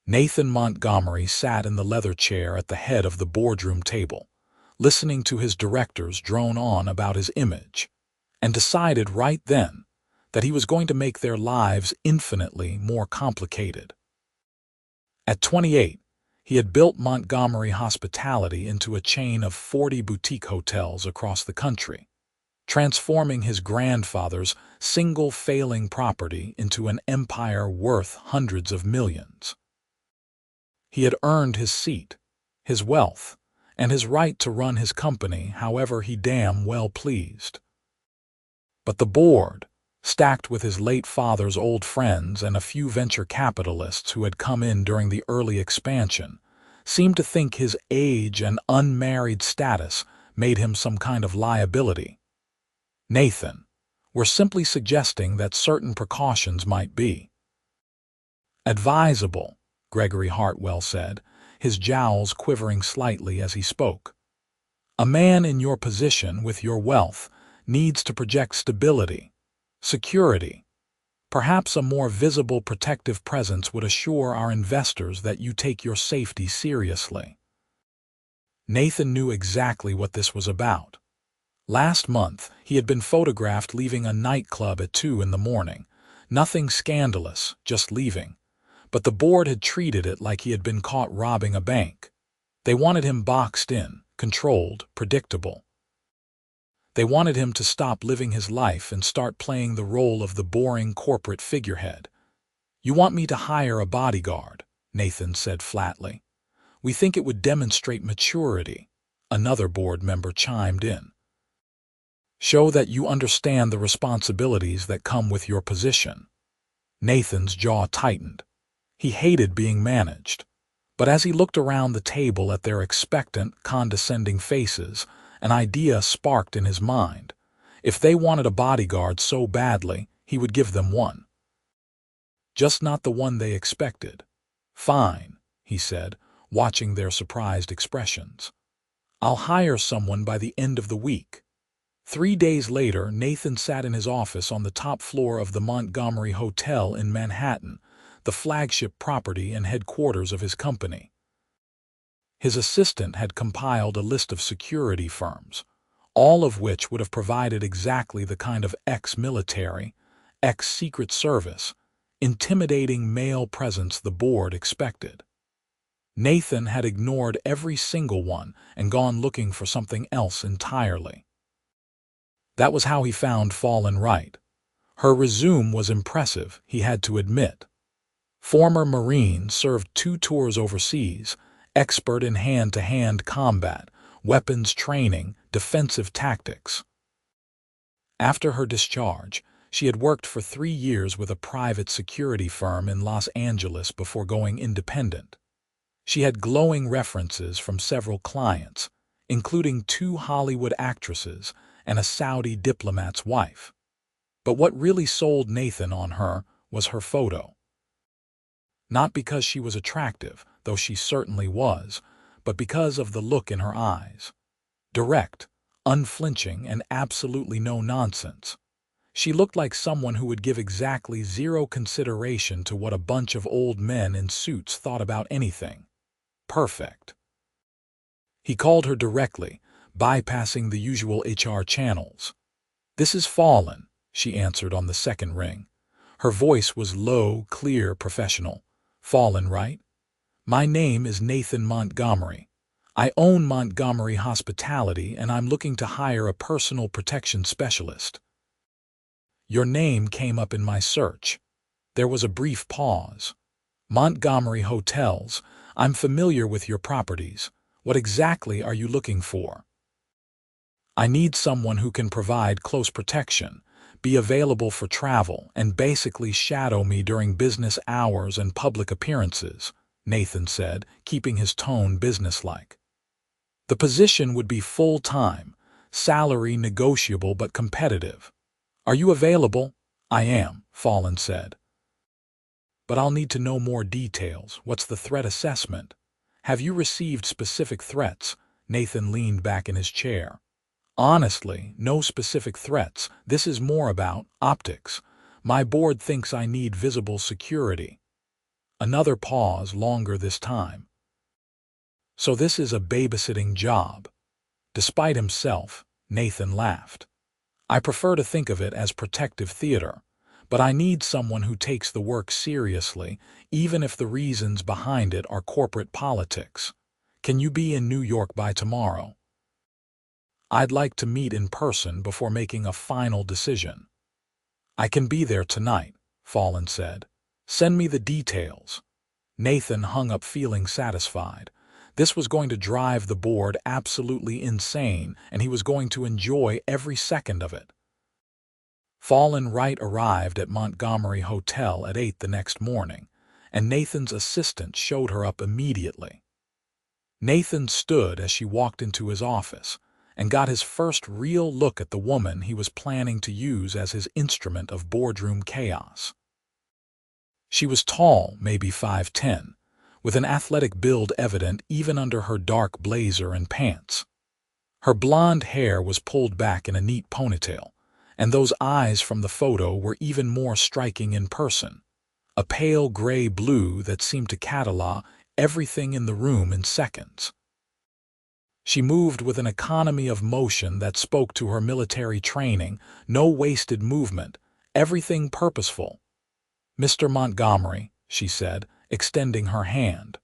Nathan Montgomery sat in the leather chair at the head of the boardroom table, listening to his directors drone on about his image, and decided right then that he was going to make their lives infinitely more complicated. At 28, he had built Montgomery Hospitality into a chain of 40 boutique hotels across the country, transforming his grandfather's single failing property into an empire worth hundreds of millions. He had earned his seat, his wealth, and his right to run his company however he damn well pleased. But the board, stacked with his late father's old friends and a few venture capitalists who had come in during the early expansion, seemed to think his age and unmarried status made him some kind of liability. Nathan, we're simply suggesting that certain precautions might be advisable, Gregory Hartwell said, his jowls quivering slightly as he spoke. A man in your position with your wealth needs to project stability, security. Perhaps a more visible protective presence would assure our investors that you take your safety seriously. Nathan knew exactly what this was about. Last month, he had been photographed leaving a nightclub at 2 in the morning. Nothing scandalous, just leaving. But the board had treated it like he had been caught robbing a bank. They wanted him boxed in, controlled, predictable. They wanted him to stop living his life and start playing the role of the boring corporate figurehead. "You want me to hire a bodyguard," Nathan said flatly. "We think it would demonstrate maturity," another board member chimed in. "Show that you understand the responsibilities that come with your position." Nathan's jaw tightened. He hated being managed. But as he looked around the table at their expectant, condescending faces, an idea sparked in his mind. If they wanted a bodyguard so badly, he would give them one. Just not the one they expected. "Fine," he said, watching their surprised expressions. "I'll hire someone by the end of the week." 3 days later, Nathan sat in his office on the top floor of the Montgomery Hotel in Manhattan, the flagship property and headquarters of his company. His assistant had compiled a list of security firms, all of which would have provided exactly the kind of ex-military, ex-Secret Service, intimidating male presence the board expected. Nathan had ignored every single one and gone looking for something else entirely. That was how he found Fallon Wright. Her resume was impressive, he had to admit. Former Marine, served 2 tours overseas, expert in hand-to-hand combat, weapons training, defensive tactics. After her discharge, she had worked for 3 years with a private security firm in Los Angeles before going independent. She had glowing references from several clients, including 2 Hollywood actresses and a Saudi diplomat's wife. But what really sold Nathan on her was her photo. Not because she was attractive, though she certainly was, but because of the look in her eyes. Direct, unflinching, and absolutely no nonsense. She looked like someone who would give exactly 0 consideration to what a bunch of old men in suits thought about anything. Perfect. He called her directly, bypassing the usual HR channels. "This is Fallon," she answered on the second ring. Her voice was low, clear, professional. "Fallon, right? My name is Nathan Montgomery. I own Montgomery Hospitality, and I'm looking to hire a personal protection specialist. Your name came up in my search." There was a brief pause. "Montgomery Hotels. I'm familiar with your properties. What exactly are you looking for?" "I need someone who can provide close protection, be available for travel, and basically shadow me during business hours and public appearances," Nathan said, keeping his tone businesslike. "The position would be full-time, salary negotiable but competitive. Are you available?" "I am," Fallon said. "But I'll need to know more details. What's the threat assessment? Have you received specific threats?" Nathan leaned back in his chair. "Honestly, no specific threats. This is more about optics. My board thinks I need visible security." Another pause, longer this time. So this is a babysitting job. Despite himself, Nathan laughed. I prefer to think of it as protective theater, but I need someone who takes the work seriously, even if the reasons behind it are corporate politics. Can you be in New York by tomorrow? I'd like to meet in person before making a final decision. I can be there tonight, Fallon said. Send me the details. Nathan hung up feeling satisfied. This was going to drive the board absolutely insane, and he was going to enjoy every second of it. Fallon Wright arrived at Montgomery Hotel at 8 the next morning, and Nathan's assistant showed her up immediately. Nathan stood as she walked into his office and got his first real look at the woman he was planning to use as his instrument of boardroom chaos. She was tall, maybe 5'10", with an athletic build evident even under her dark blazer and pants. Her blonde hair was pulled back in a neat ponytail, and those eyes from the photo were even more striking in person, a pale gray blue that seemed to catalog everything in the room in seconds. She moved with an economy of motion that spoke to her military training, no wasted movement, everything purposeful. "Mr. Montgomery," she said, extending her hand.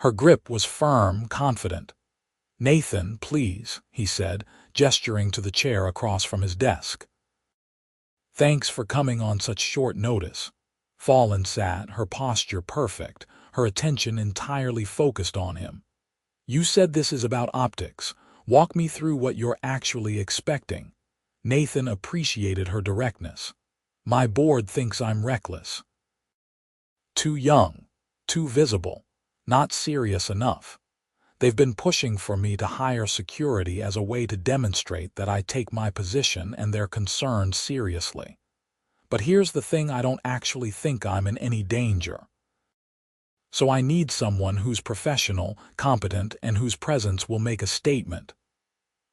Her grip was firm, confident. "Nathan, please," he said, gesturing to the chair across from his desk. "Thanks for coming on such short notice." Fallon sat, her posture perfect, her attention entirely focused on him. "You said this is about optics. Walk me through what you're actually expecting." Nathan appreciated her directness. "My board thinks I'm reckless. Too young, too visible, not serious enough. They've been pushing for me to hire security as a way to demonstrate that I take my position and their concerns seriously. But here's the thing, I don't actually think I'm in any danger. So I need someone who's professional, competent, and whose presence will make a statement."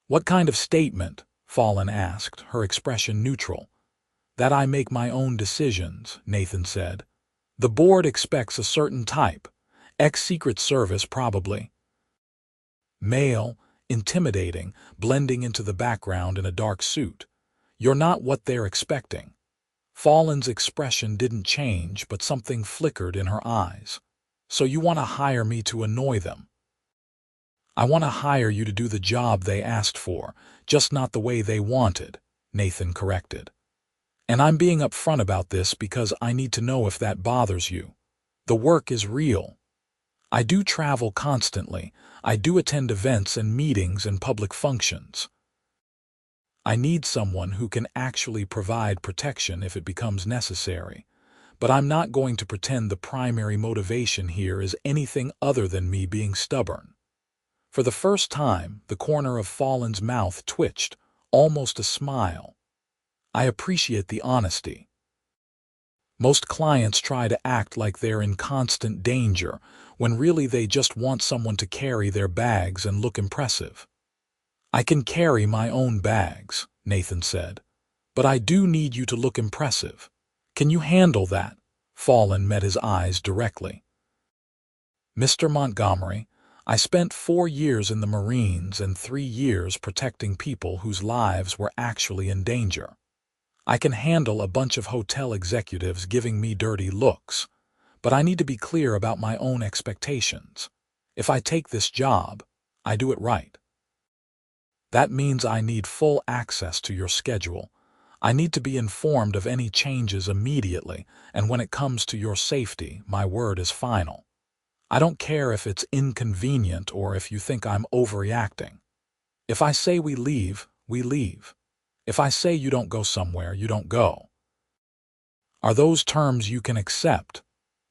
"What kind of statement?" Fallon asked, her expression neutral. "That I make my own decisions," Nathan said. "The board expects a certain type. Ex-Secret Service, probably. Male, intimidating, blending into the background in a dark suit. You're not what they're expecting." Fallon's expression didn't change, but something flickered in her eyes. "So you want to hire me to annoy them?" "I want to hire you to do the job they asked for, just not the way they wanted," Nathan corrected. "And I'm being upfront about this because I need to know if that bothers you. The work is real. I do travel constantly. I do attend events and meetings and public functions. I need someone who can actually provide protection if it becomes necessary. But I'm not going to pretend the primary motivation here is anything other than me being stubborn." For the first time, the corner of Fallon's mouth twitched, almost a smile. "I appreciate the honesty. Most clients try to act like they're in constant danger, when really they just want someone to carry their bags and look impressive." "I can carry my own bags," Nathan said. "But I do need you to look impressive. Can you handle that?" Fallon met his eyes directly. "Mr. Montgomery, I spent 4 years in the Marines and 3 years protecting people whose lives were actually in danger. I can handle a bunch of hotel executives giving me dirty looks, but I need to be clear about my own expectations. If I take this job, I do it right. That means I need full access to your schedule. I need to be informed of any changes immediately, and when it comes to your safety, my word is final. I don't care if it's inconvenient or if you think I'm overreacting. If I say we leave, we leave. If I say you don't go somewhere, you don't go. Are those terms you can accept?"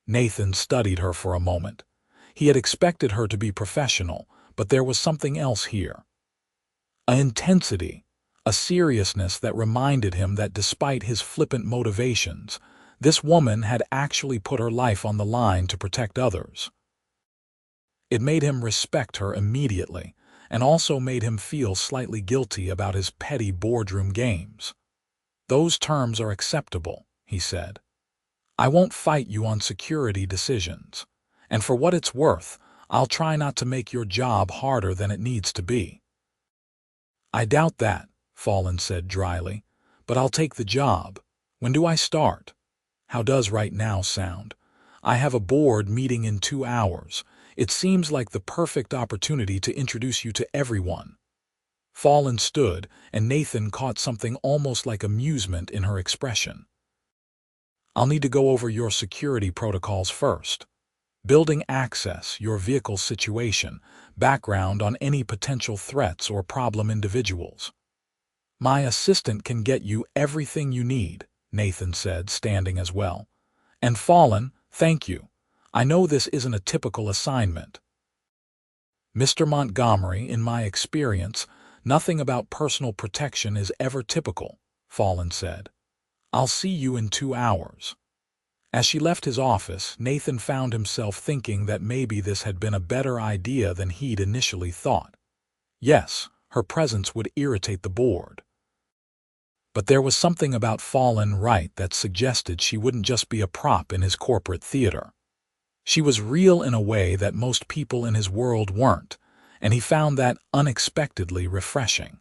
Nathan studied her for a moment. He had expected her to be professional, but there was something else here. An intensity, a seriousness that reminded him that despite his flippant motivations, this woman had actually put her life on the line to protect others. It made him respect her immediately, and also made him feel slightly guilty about his petty boardroom games. "Those terms are acceptable," he said. I won't fight you on security decisions. And for what it's worth, I'll try not to make your job harder than it needs to be." "I doubt that," Fallon said dryly, "but I'll take the job. When do I start? How does right now sound? I have a board meeting in 2 hours. It seems like the perfect opportunity to introduce you to everyone." Fallon stood, and Nathan caught something almost like amusement in her expression. "I'll need to go over your security protocols first. Building access, your vehicle situation, background on any potential threats or problem individuals." "My assistant can get you everything you need," Nathan said, standing as well. "And Fallon, thank you. I know this isn't a typical assignment." "Mr. Montgomery, in my experience, nothing about personal protection is ever typical," Fallon said. "I'll see you in 2 hours." As she left his office, Nathan found himself thinking that maybe this had been a better idea than he'd initially thought. Yes, her presence would irritate the board. But there was something about Fallon Wright that suggested she wouldn't just be a prop in his corporate theater. She was real in a way that most people in his world weren't, and he found that unexpectedly refreshing.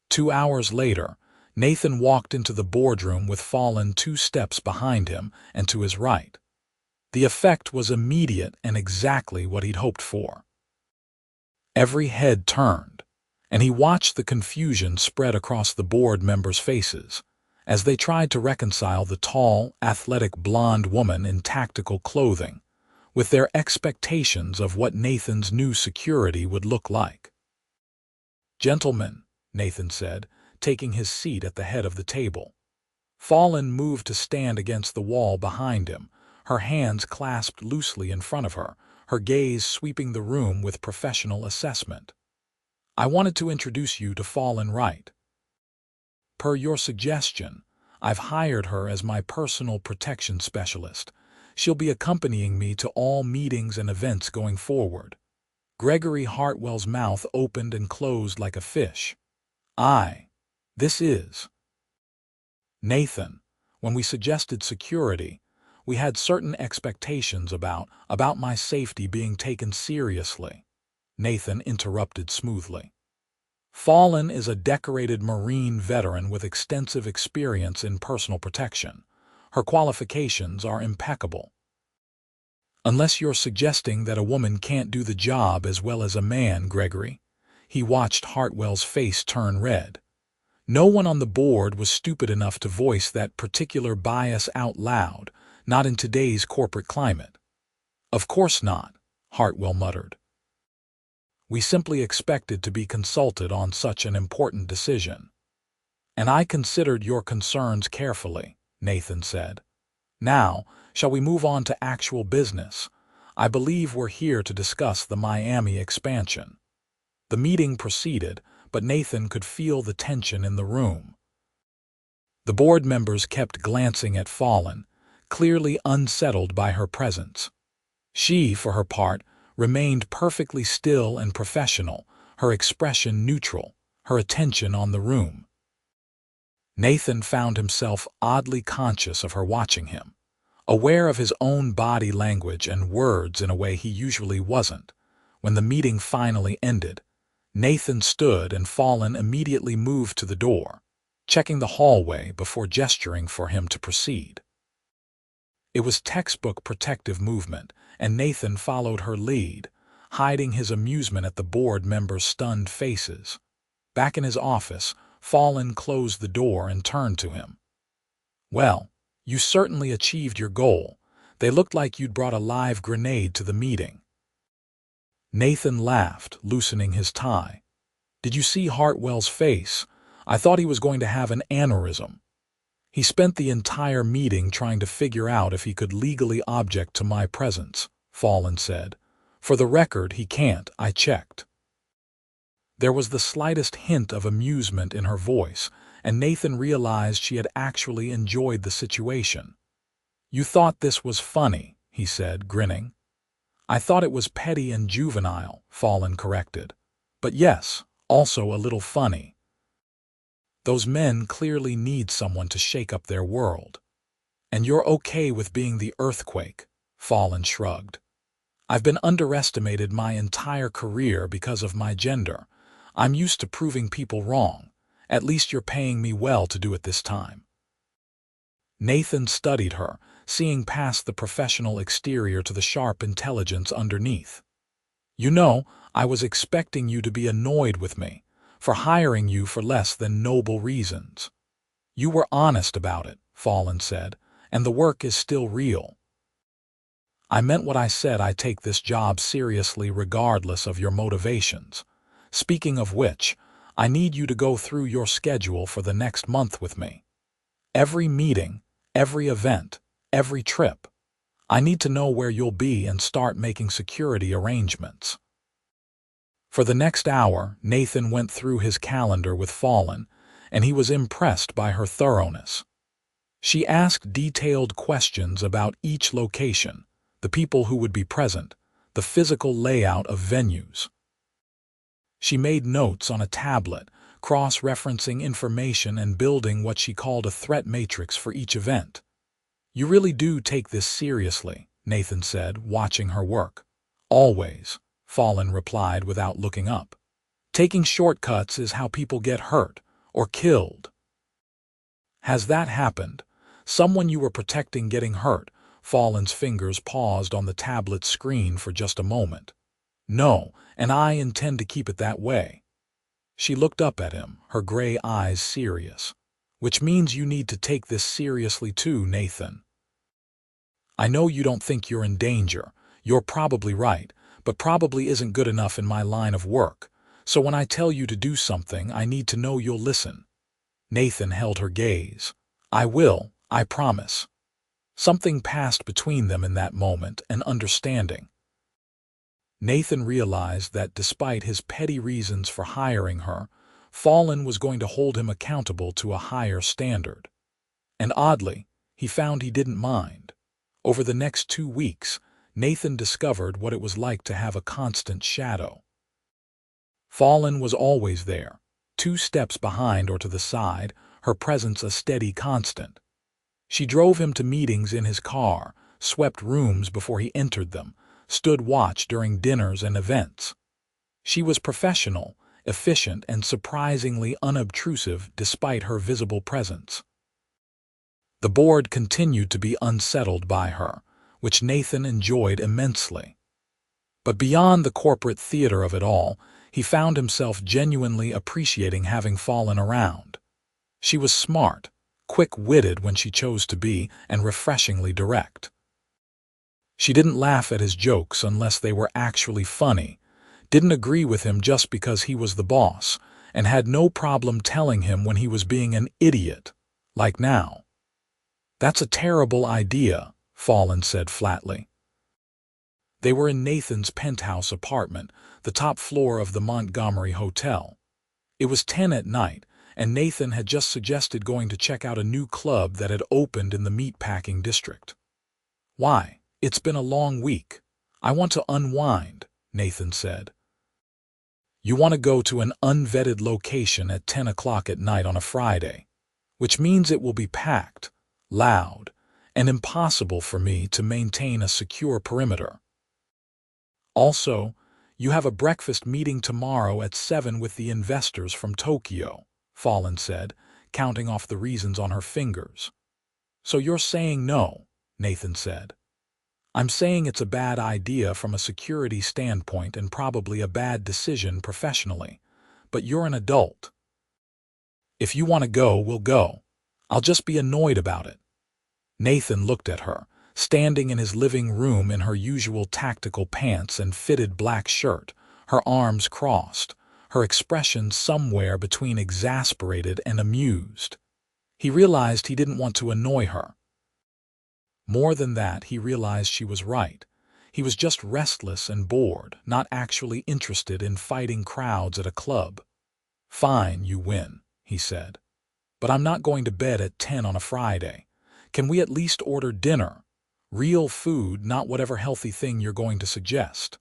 2 hours later, Nathan walked into the boardroom with Fallon 2 steps behind him and to his right. The effect was immediate and exactly what he'd hoped for. Every head turned, and he watched the confusion spread across the board members' faces as they tried to reconcile the tall, athletic blonde woman in tactical clothing with their expectations of what Nathan's new security would look like. "Gentlemen," Nathan said, taking his seat at the head of the table. Fallon moved to stand against the wall behind him, her hands clasped loosely in front of her, her gaze sweeping the room with professional assessment. "I wanted to introduce you to Fallon Wright. Per your suggestion, I've hired her as my personal protection specialist. She'll be accompanying me to all meetings and events going forward." Gregory Hartwell's mouth opened and closed like a fish. This is Nathan. When we suggested security, we had certain expectations about my safety being taken seriously," Nathan interrupted smoothly. "Fallon is a decorated Marine veteran with extensive experience in personal protection. Her qualifications are impeccable." "Unless you're suggesting that a woman can't do the job as well as a man, Gregory." He watched Hartwell's face turn red. No one on the board was stupid enough to voice that particular bias out loud, not in today's corporate climate. "Of course not," Hartwell muttered. "We simply expected to be consulted on such an important decision." "And I considered your concerns carefully," Nathan said. "Now, shall we move on to actual business? I believe we're here to discuss the Miami expansion." The meeting proceeded, but Nathan could feel the tension in the room. The board members kept glancing at Fallon, clearly unsettled by her presence. She, for her part, remained perfectly still and professional, her expression neutral, her attention on the room. Nathan found himself oddly conscious of her watching him, aware of his own body language and words in a way he usually wasn't. When the meeting finally ended, Nathan stood and Fallon immediately moved to the door, checking the hallway before gesturing for him to proceed. It was textbook protective movement, and Nathan followed her lead, hiding his amusement at the board members' stunned faces. Back in his office, Fallon closed the door and turned to him. "Well, you certainly achieved your goal. They looked like you'd brought a live grenade to the meeting." Nathan laughed, loosening his tie. "Did you see Hartwell's face? I thought he was going to have an aneurysm. He spent the entire meeting trying to figure out if he could legally object to my presence," Fallon said. "For the record, he can't, I checked." There was the slightest hint of amusement in her voice, and Nathan realized she had actually enjoyed the situation. "You thought this was funny," he said, grinning. "I thought it was petty and juvenile," Fallon corrected. "But yes, also a little funny. Those men clearly need someone to shake up their world." And you're okay with being the earthquake, Fallon shrugged. I've been underestimated my entire career because of my gender. I'm used to proving people wrong. At least you're paying me well to do it this time. Nathan studied her, seeing past the professional exterior to the sharp intelligence underneath. You know, I was expecting you to be annoyed with me for hiring you for less than noble reasons. You were honest about it, Fallon said, and the work is still real. I meant what I said. I take this job seriously regardless of your motivations. Speaking of which, I need you to go through your schedule for the next month with me. Every meeting, every event, every trip. I need to know where you'll be and start making security arrangements. For the next hour, Nathan went through his calendar with Fallon, and he was impressed by her thoroughness. She asked detailed questions about each location, the people who would be present, the physical layout of venues. She made notes on a tablet, cross-referencing information and building what she called a threat matrix for each event. You really do take this seriously, Nathan said, watching her work. Always, Fallon replied without looking up. Taking shortcuts is how people get hurt or killed. Has that happened? Someone you were protecting getting hurt? Fallon's fingers paused on the tablet screen for just a moment. No, and I intend to keep it that way. She looked up at him, her gray eyes serious. Which means you need to take this seriously too, Nathan. I know you don't think you're in danger. You're probably right, but probably isn't good enough in my line of work. So when I tell you to do something, I need to know you'll listen. Nathan held her gaze. I will, I promise. Something passed between them in that moment, an understanding. Nathan realized that despite his petty reasons for hiring her, Fallon was going to hold him accountable to a higher standard. And oddly, he found he didn't mind. Over the next 2 weeks, Nathan discovered what it was like to have a constant shadow. Fallon was always there, 2 steps behind or to the side, her presence a steady constant. She drove him to meetings in his car, swept rooms before he entered them, stood watch during dinners and events. She was professional, efficient, and surprisingly unobtrusive despite her visible presence. The board continued to be unsettled by her, which Nathan enjoyed immensely. But beyond the corporate theater of it all, he found himself genuinely appreciating having Fallon around. She was smart, quick-witted when she chose to be, and refreshingly direct. She didn't laugh at his jokes unless they were actually funny, didn't agree with him just because he was the boss, and had no problem telling him when he was being an idiot, like now. That's a terrible idea, Fallon said flatly. They were in Nathan's penthouse apartment, the top floor of the Montgomery hotel. It was 10 at night, and Nathan had just suggested going to check out a new club that had opened in the meatpacking district. Why? It's been a long week. I want to unwind, Nathan said. You want to go to an unvetted location at 10 o'clock at night on a Friday, which means it will be packed, loud, and impossible for me to maintain a secure perimeter. Also, you have a breakfast meeting tomorrow at 7 with the investors from Tokyo, Fallon said, counting off the reasons on her fingers. So you're saying no, Nathan said. I'm saying it's a bad idea from a security standpoint and probably a bad decision professionally, but you're an adult. If you want to go, we'll go. I'll just be annoyed about it. Nathan looked at her, standing in his living room in her usual tactical pants and fitted black shirt, her arms crossed, her expression somewhere between exasperated and amused. He realized he didn't want to annoy her. More than that, he realized she was right. He was just restless and bored, not actually interested in fighting crowds at a club. Fine, you win, he said. But I'm not going to bed at 10 on a Friday. Can we at least order dinner? Real food, not whatever healthy thing you're going to suggest.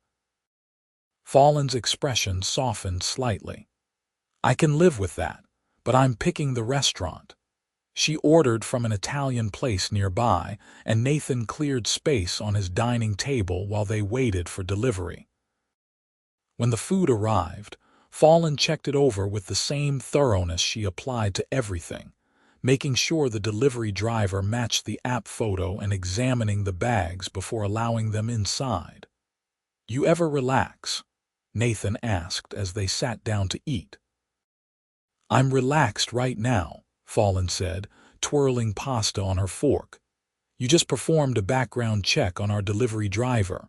Fallon's expression softened slightly. I can live with that, but I'm picking the restaurant. She ordered from an Italian place nearby, and Nathan cleared space on his dining table while they waited for delivery. When the food arrived, Fallon checked it over with the same thoroughness she applied to everything, making sure the delivery driver matched the app photo and examining the bags before allowing them inside. "You ever relax?" Nathan asked as they sat down to eat. "I'm relaxed right now," Fallon said, twirling pasta on her fork. "You just performed a background check on our delivery driver."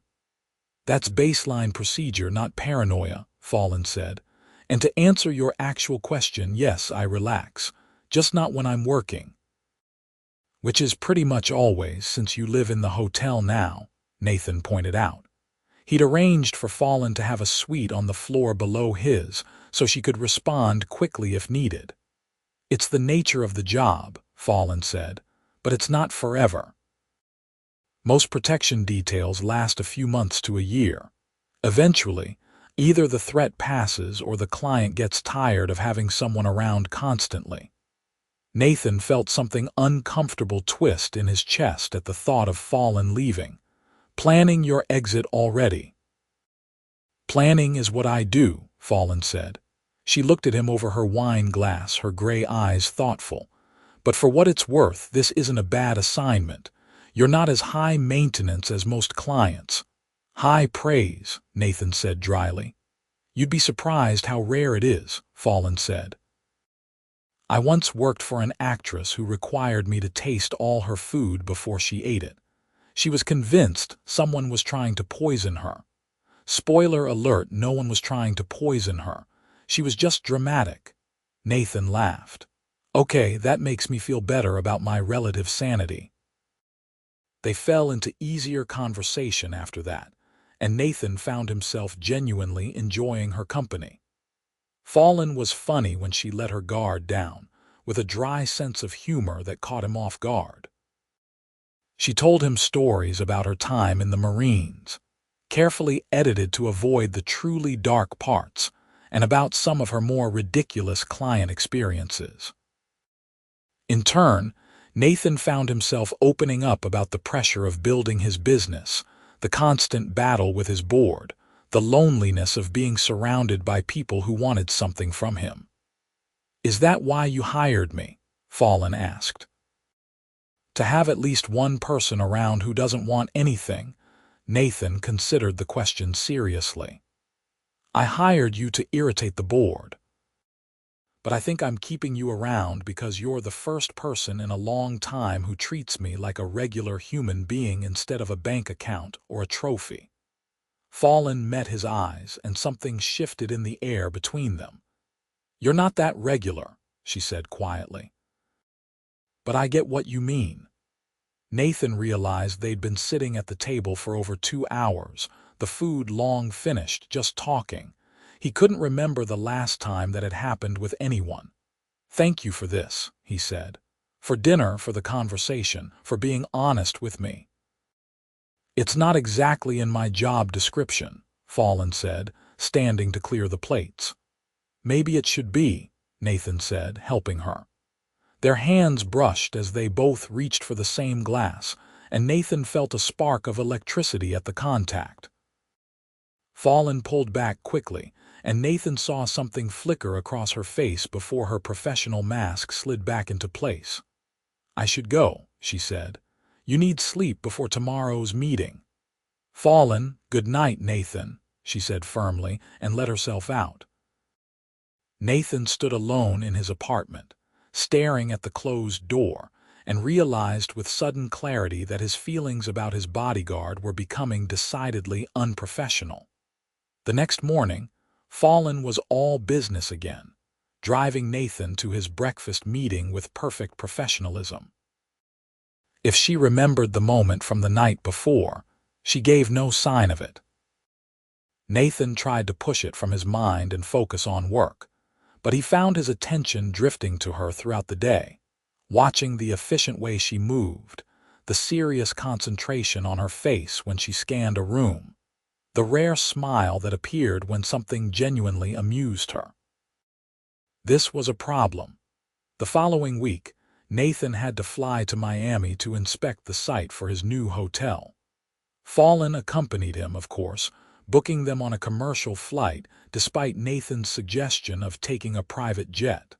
"That's baseline procedure, not paranoia," Fallon said. "And to answer your actual question, yes, I relax, just not when I'm working." "Which is pretty much always, since you live in the hotel now," Nathan pointed out. He'd arranged for Fallon to have a suite on the floor below his, so she could respond quickly if needed. "It's the nature of the job," Fallon said, "but it's not forever. Most protection details last a few months to a year. Eventually, either the threat passes or the client gets tired of having someone around constantly." Nathan felt something uncomfortable twist in his chest at the thought of Fallon leaving. "Planning your exit already?" "Planning is what I do," Fallon said. She looked at him over her wine glass, her gray eyes thoughtful. "But for what it's worth, this isn't a bad assignment. You're not as high maintenance as most clients." "High praise," Nathan said dryly. "You'd be surprised how rare it is," Fallon said. "I once worked for an actress who required me to taste all her food before she ate it. She was convinced someone was trying to poison her. Spoiler alert, no one was trying to poison her. She was just dramatic." Nathan laughed. "Okay, that makes me feel better about my relative sanity." They fell into easier conversation after that, and Nathan found himself genuinely enjoying her company. Fallon was funny when she let her guard down, with a dry sense of humor that caught him off guard. She told him stories about her time in the Marines, carefully edited to avoid the truly dark parts, and about some of her more ridiculous client experiences. In turn, Nathan found himself opening up about the pressure of building his business, the constant battle with his board, the loneliness of being surrounded by people who wanted something from him. "Is that why you hired me?" Fallon asked. "To have at least one person around who doesn't want anything." Nathan considered the question seriously. "I hired you to irritate the board. But I think I'm keeping you around because you're the first person in a long time who treats me like a regular human being instead of a bank account or a trophy." Fallon met his eyes, and something shifted in the air between them. "You're not that regular," she said quietly. "But I get what you mean." Nathan realized they'd been sitting at the table for over 2 hours, the food long finished, just talking. He couldn't remember the last time that had happened with anyone. "Thank you for this," he said. "For dinner, for the conversation, for being honest with me." "It's not exactly in my job description," Fallon said, standing to clear the plates. "Maybe it should be," Nathan said, helping her. Their hands brushed as they both reached for the same glass, and Nathan felt a spark of electricity at the contact. Fallon pulled back quickly, and Nathan saw something flicker across her face before her professional mask slid back into place. "I should go," she said. "You need sleep before tomorrow's meeting." "Fallon, good night, Nathan," she said firmly, and let herself out. Nathan stood alone in his apartment, staring at the closed door, and realized with sudden clarity that his feelings about his bodyguard were becoming decidedly unprofessional. The next morning, Fallon was all business again, driving Nathan to his breakfast meeting with perfect professionalism. If she remembered the moment from the night before, she gave no sign of it. Nathan tried to push it from his mind and focus on work, but he found his attention drifting to her throughout the day, watching the efficient way she moved, the serious concentration on her face when she scanned a room, the rare smile that appeared when something genuinely amused her. This was a problem. The following week, Nathan had to fly to Miami to inspect the site for his new hotel. Fallon accompanied him, of course, booking them on a commercial flight despite Nathan's suggestion of taking a private jet.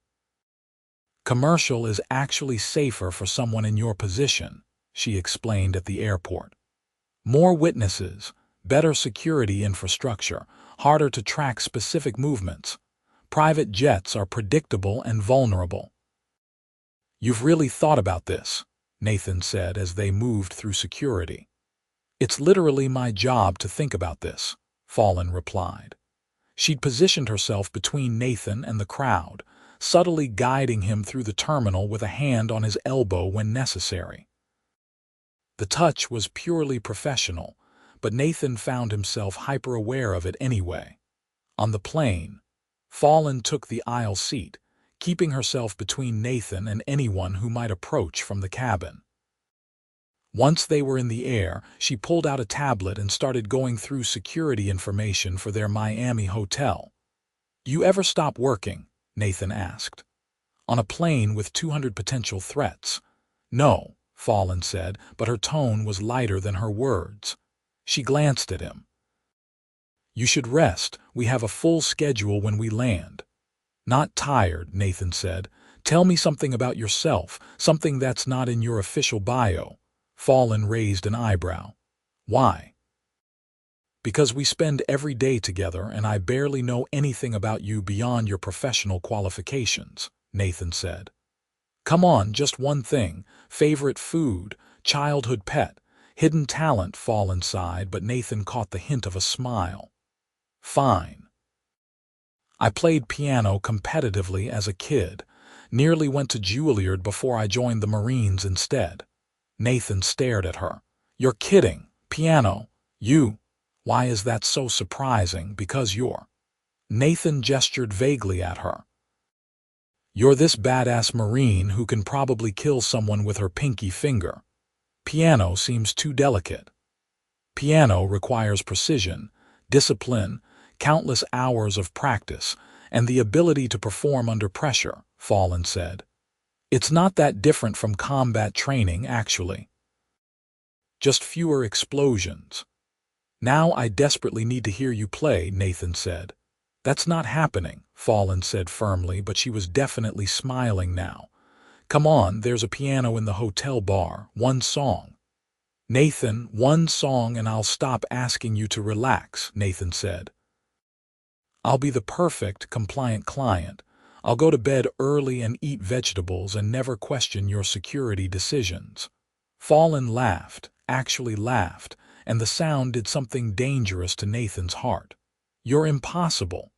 "Commercial is actually safer for someone in your position," she explained at the airport. "More witnesses, better security infrastructure, harder to track specific movements. Private jets are predictable and vulnerable." "You've really thought about this," Nathan said as they moved through security. "It's literally my job to think about this," Fallon replied. She'd positioned herself between Nathan and the crowd, subtly guiding him through the terminal with a hand on his elbow when necessary. The touch was purely professional, but Nathan found himself hyper-aware of it anyway. On the plane, Fallon took the aisle seat, keeping herself between Nathan and anyone who might approach from the cabin. Once they were in the air, she pulled out a tablet and started going through security information for their Miami hotel. "You ever stop working?" Nathan asked. "On a plane with 200 potential threats?" "No," Fallon said, but her tone was lighter than her words. She glanced at him. "You should rest. We have a full schedule when we land." "Not tired," Nathan said. "Tell me something about yourself, something that's not in your official bio." Fallon raised an eyebrow. "Why?" "Because we spend every day together and I barely know anything about you beyond your professional qualifications," Nathan said. "Come on, just one thing. Favorite food, childhood pet, hidden talent," Fallon sighed, but Nathan caught the hint of a smile. "Fine. I played piano competitively as a kid. Nearly went to Juilliard before I joined the Marines instead." Nathan stared at her. "You're kidding. Piano? You? Why is that so surprising? Because you're—" Nathan gestured vaguely at her. "You're this badass Marine who can probably kill someone with her pinky finger. Piano seems too delicate." "Piano requires precision, discipline, countless hours of practice, and the ability to perform under pressure," Fallon said. "It's not that different from combat training, actually. Just fewer explosions." "Now I desperately need to hear you play," Nathan said. "That's not happening," Fallon said firmly, but she was definitely smiling now. "Come on, there's a piano in the hotel bar. One song." "Nathan, one song and I'll stop asking you to relax," Nathan said. "I'll be the perfect, compliant client. I'll go to bed early and eat vegetables and never question your security decisions." Fallon laughed, actually laughed, and the sound did something dangerous to Nathan's heart. "You're impossible."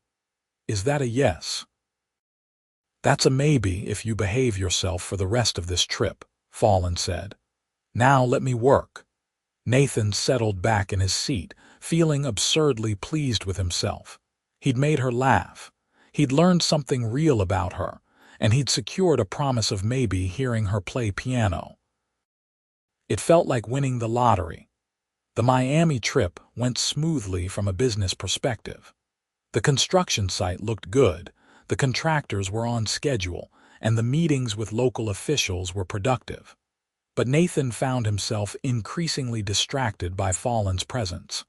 "Is that a yes?" "That's a maybe if you behave yourself for the rest of this trip," Fallon said. "Now let me work." Nathan settled back in his seat, feeling absurdly pleased with himself. He'd made her laugh. He'd learned something real about her, and he'd secured a promise of maybe hearing her play piano. It felt like winning the lottery. The Miami trip went smoothly from a business perspective. The construction site looked good, the contractors were on schedule, and the meetings with local officials were productive. But Nathan found himself increasingly distracted by Fallon's presence.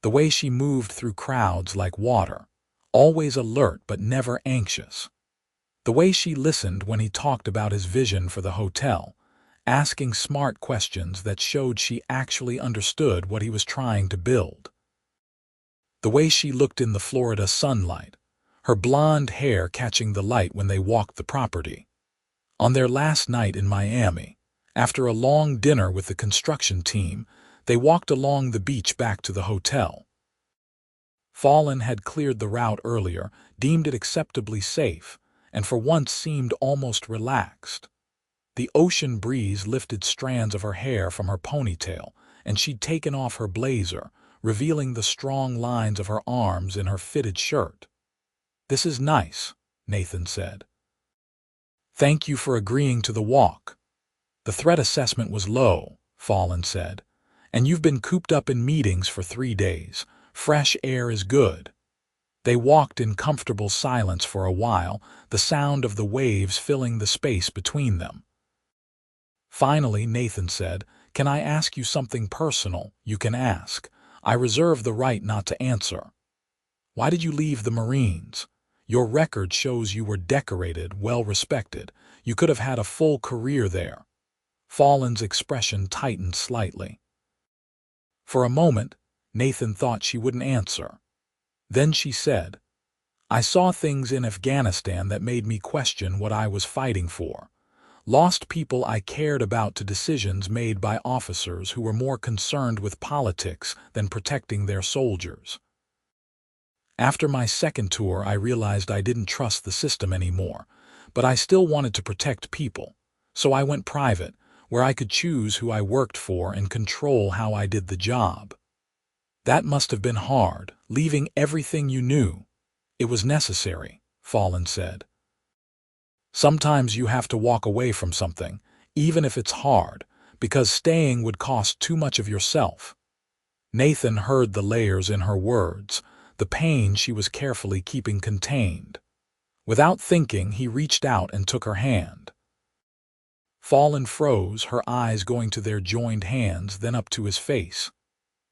The way she moved through crowds like water, always alert but never anxious. The way she listened when he talked about his vision for the hotel, asking smart questions that showed she actually understood what he was trying to build. The way she looked in the Florida sunlight, her blonde hair catching the light when they walked the property. On their last night in Miami, after a long dinner with the construction team, they walked along the beach back to the hotel. Fallon had cleared the route earlier, deemed it acceptably safe, and for once seemed almost relaxed. The ocean breeze lifted strands of her hair from her ponytail, and she'd taken off her blazer, revealing the strong lines of her arms in her fitted shirt. "This is nice," Nathan said. "Thank you for agreeing to the walk." "The threat assessment was low," Fallon said, "and you've been cooped up in meetings for 3 days. Fresh air is good." They walked in comfortable silence for a while, the sound of the waves filling the space between them. Finally, Nathan said, "Can I ask you something personal?" "You can ask. I reserve the right not to answer." "Why did you leave the Marines? Your record shows you were decorated, well-respected. You could have had a full career there." Fallon's expression tightened slightly. For a moment, Nathan thought she wouldn't answer. Then she said, "I saw things in Afghanistan that made me question what I was fighting for. Lost people I cared about to decisions made by officers who were more concerned with politics than protecting their soldiers. After my second tour, I realized I didn't trust the system anymore, but I still wanted to protect people. So I went private, where I could choose who I worked for and control how I did the job. That must have been hard, leaving everything you knew." "It was necessary," Fallon said. "Sometimes you have to walk away from something, even if it's hard, because staying would cost too much of yourself." Nathan heard the layers in her words, the pain she was carefully keeping contained. Without thinking, he reached out and took her hand. Fallon froze, her eyes going to their joined hands, then up to his face.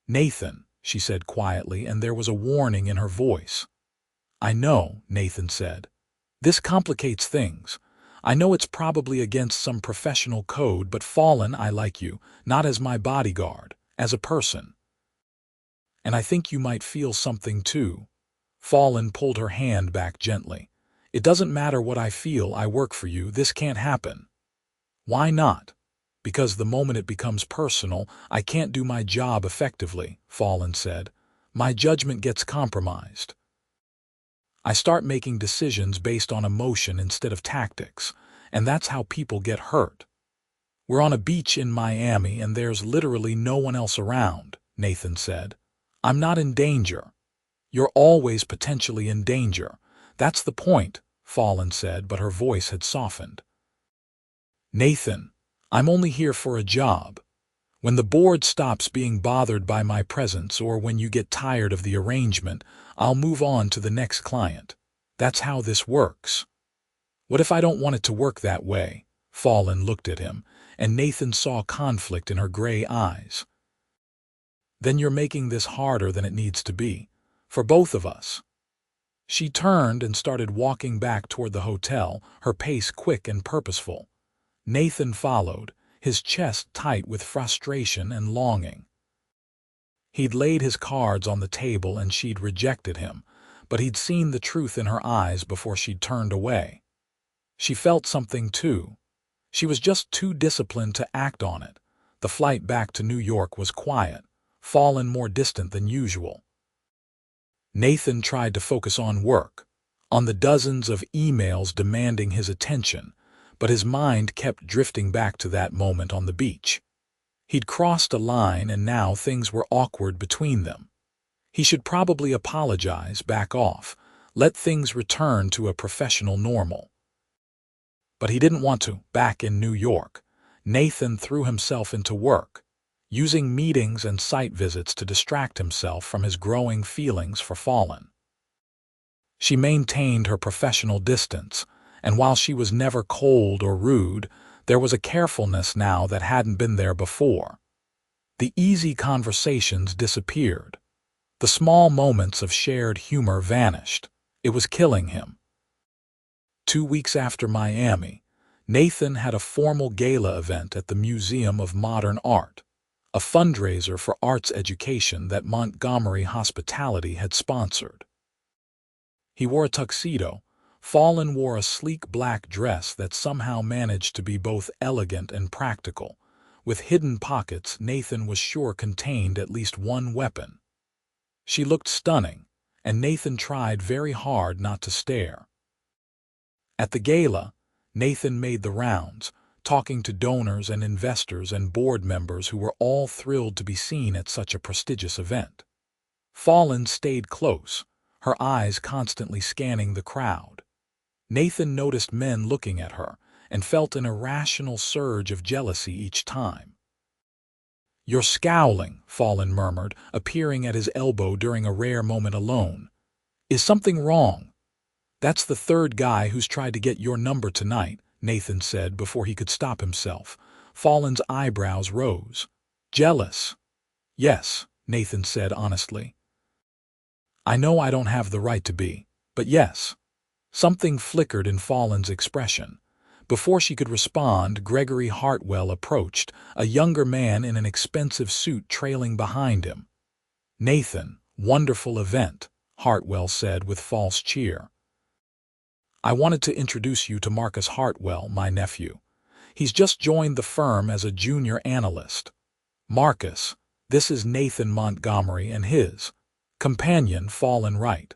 "Nathan," she said quietly, and there was a warning in her voice. "I know," Nathan said. "This complicates things. I know it's probably against some professional code, but Fallon, I like you, not as my bodyguard, as a person. And I think you might feel something too." Fallon pulled her hand back gently. "It doesn't matter what I feel, I work for you, this can't happen." "Why not?" "Because the moment it becomes personal, I can't do my job effectively," Fallon said. "My judgment gets compromised. I start making decisions based on emotion instead of tactics, and that's how people get hurt." "We're on a beach in Miami and there's literally no one else around," Nathan said. "I'm not in danger." "You're always potentially in danger. That's the point," Fallon said, but her voice had softened. "Nathan, I'm only here for a job. When the board stops being bothered by my presence or when you get tired of the arrangement, I'll move on to the next client. That's how this works." "What if I don't want it to work that way?" Fallon looked at him, and Nathan saw conflict in her gray eyes. "Then you're making this harder than it needs to be, for both of us." She turned and started walking back toward the hotel, her pace quick and purposeful. Nathan followed, his chest tight with frustration and longing. He'd laid his cards on the table and she'd rejected him, but he'd seen the truth in her eyes before she'd turned away. She felt something too. She was just too disciplined to act on it. The flight back to New York was quiet, Fallon more distant than usual. Nathan tried to focus on work, on the dozens of emails demanding his attention, but his mind kept drifting back to that moment on the beach. He'd crossed a line and now things were awkward between them. He should probably apologize, back off, let things return to a professional normal. But he didn't want to. Back in New York, Nathan threw himself into work, using meetings and site visits to distract himself from his growing feelings for Fallon. She maintained her professional distance, and while she was never cold or rude, there was a carefulness now that hadn't been there before. The easy conversations disappeared. The small moments of shared humor vanished. It was killing him. 2 weeks after Miami, Nathan had a formal gala event at the Museum of Modern Art, a fundraiser for arts education that Montgomery Hospitality had sponsored. He wore a tuxedo. Fallon wore a sleek black dress that somehow managed to be both elegant and practical. With hidden pockets Nathan was sure contained at least one weapon. She looked stunning, and Nathan tried very hard not to stare. At the gala, Nathan made the rounds, talking to donors and investors and board members who were all thrilled to be seen at such a prestigious event. Fallon stayed close, her eyes constantly scanning the crowd. Nathan noticed men looking at her and felt an irrational surge of jealousy each time. "You're scowling," Fallon murmured, appearing at his elbow during a rare moment alone. Is something wrong? That's the third guy who's tried to get your number tonight, Nathan said before he could stop himself. Fallon's eyebrows rose. Jealous? Yes, Nathan said honestly. I know I don't have the right to be, but yes. Something flickered in Fallon's expression. Before she could respond, Gregory Hartwell approached, a younger man in an expensive suit trailing behind him. Nathan, wonderful event, Hartwell said with false cheer. I wanted to introduce you to Marcus Hartwell, my nephew. He's just joined the firm as a junior analyst. Marcus, this is Nathan Montgomery and his companion, Fallon Wright.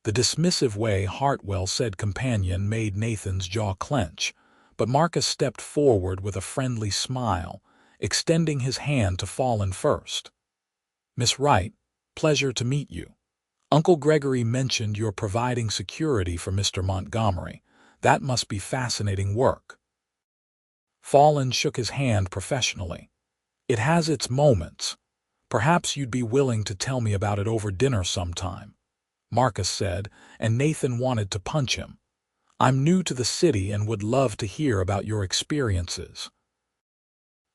The dismissive way Hartwell said companion made Nathan's jaw clench, but Marcus stepped forward with a friendly smile, extending his hand to Fallon first. Miss Wright, pleasure to meet you. Uncle Gregory mentioned you're providing security for Mr. Montgomery. That must be fascinating work. Fallon shook his hand professionally. It has its moments. Perhaps you'd be willing to tell me about it over dinner sometime, Marcus said, and Nathan wanted to punch him. I'm new to the city and would love to hear about your experiences.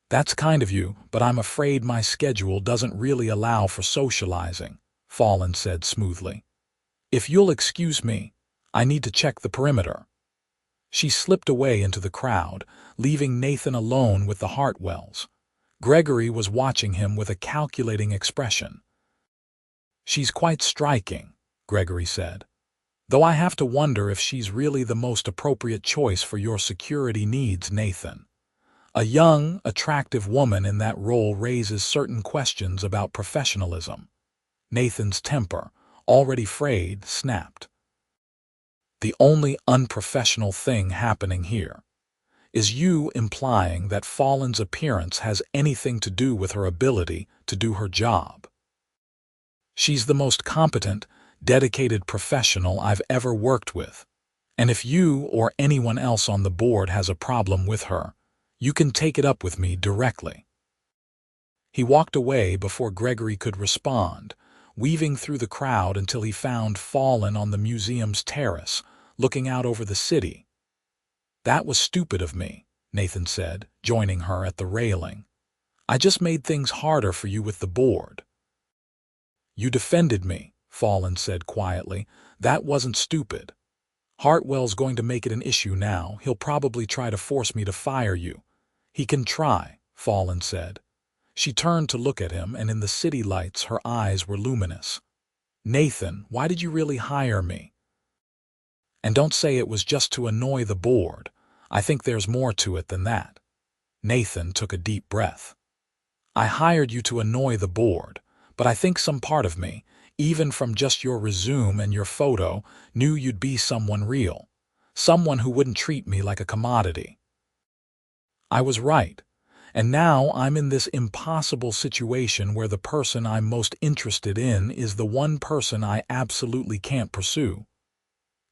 That's kind of you, but I'm afraid my schedule doesn't really allow for socializing, Fallon said smoothly. If you'll excuse me, I need to check the perimeter. She slipped away into the crowd, leaving Nathan alone with the Hartwells. Gregory was watching him with a calculating expression. She's quite striking, Gregory said, though I have to wonder if she's really the most appropriate choice for your security needs, Nathan. A young, attractive woman in that role raises certain questions about professionalism. Nathan's temper, already frayed, snapped. The only unprofessional thing happening here is you implying that Fallon's appearance has anything to do with her ability to do her job. She's the most competent, dedicated professional I've ever worked with, and if you or anyone else on the board has a problem with her, you can take it up with me directly. He walked away before Gregory could respond, weaving through the crowd until he found Fallon on the museum's terrace, looking out over the city. That was stupid of me, Nathan said, joining her at the railing. I just made things harder for you with the board. You defended me, Fallon said quietly. That wasn't stupid. Hartwell's going to make it an issue now. He'll probably try to force me to fire you. He can try, Fallon said. She turned to look at him, and in the city lights her eyes were luminous. Nathan, why did you really hire me? And don't say it was just to annoy the board. I think there's more to it than that. Nathan took a deep breath. I hired you to annoy the board, but I think some part of me, even from just your resume and your photo, knew you'd be someone real, someone who wouldn't treat me like a commodity. I was right, and now I'm in this impossible situation where the person I'm most interested in is the one person I absolutely can't pursue.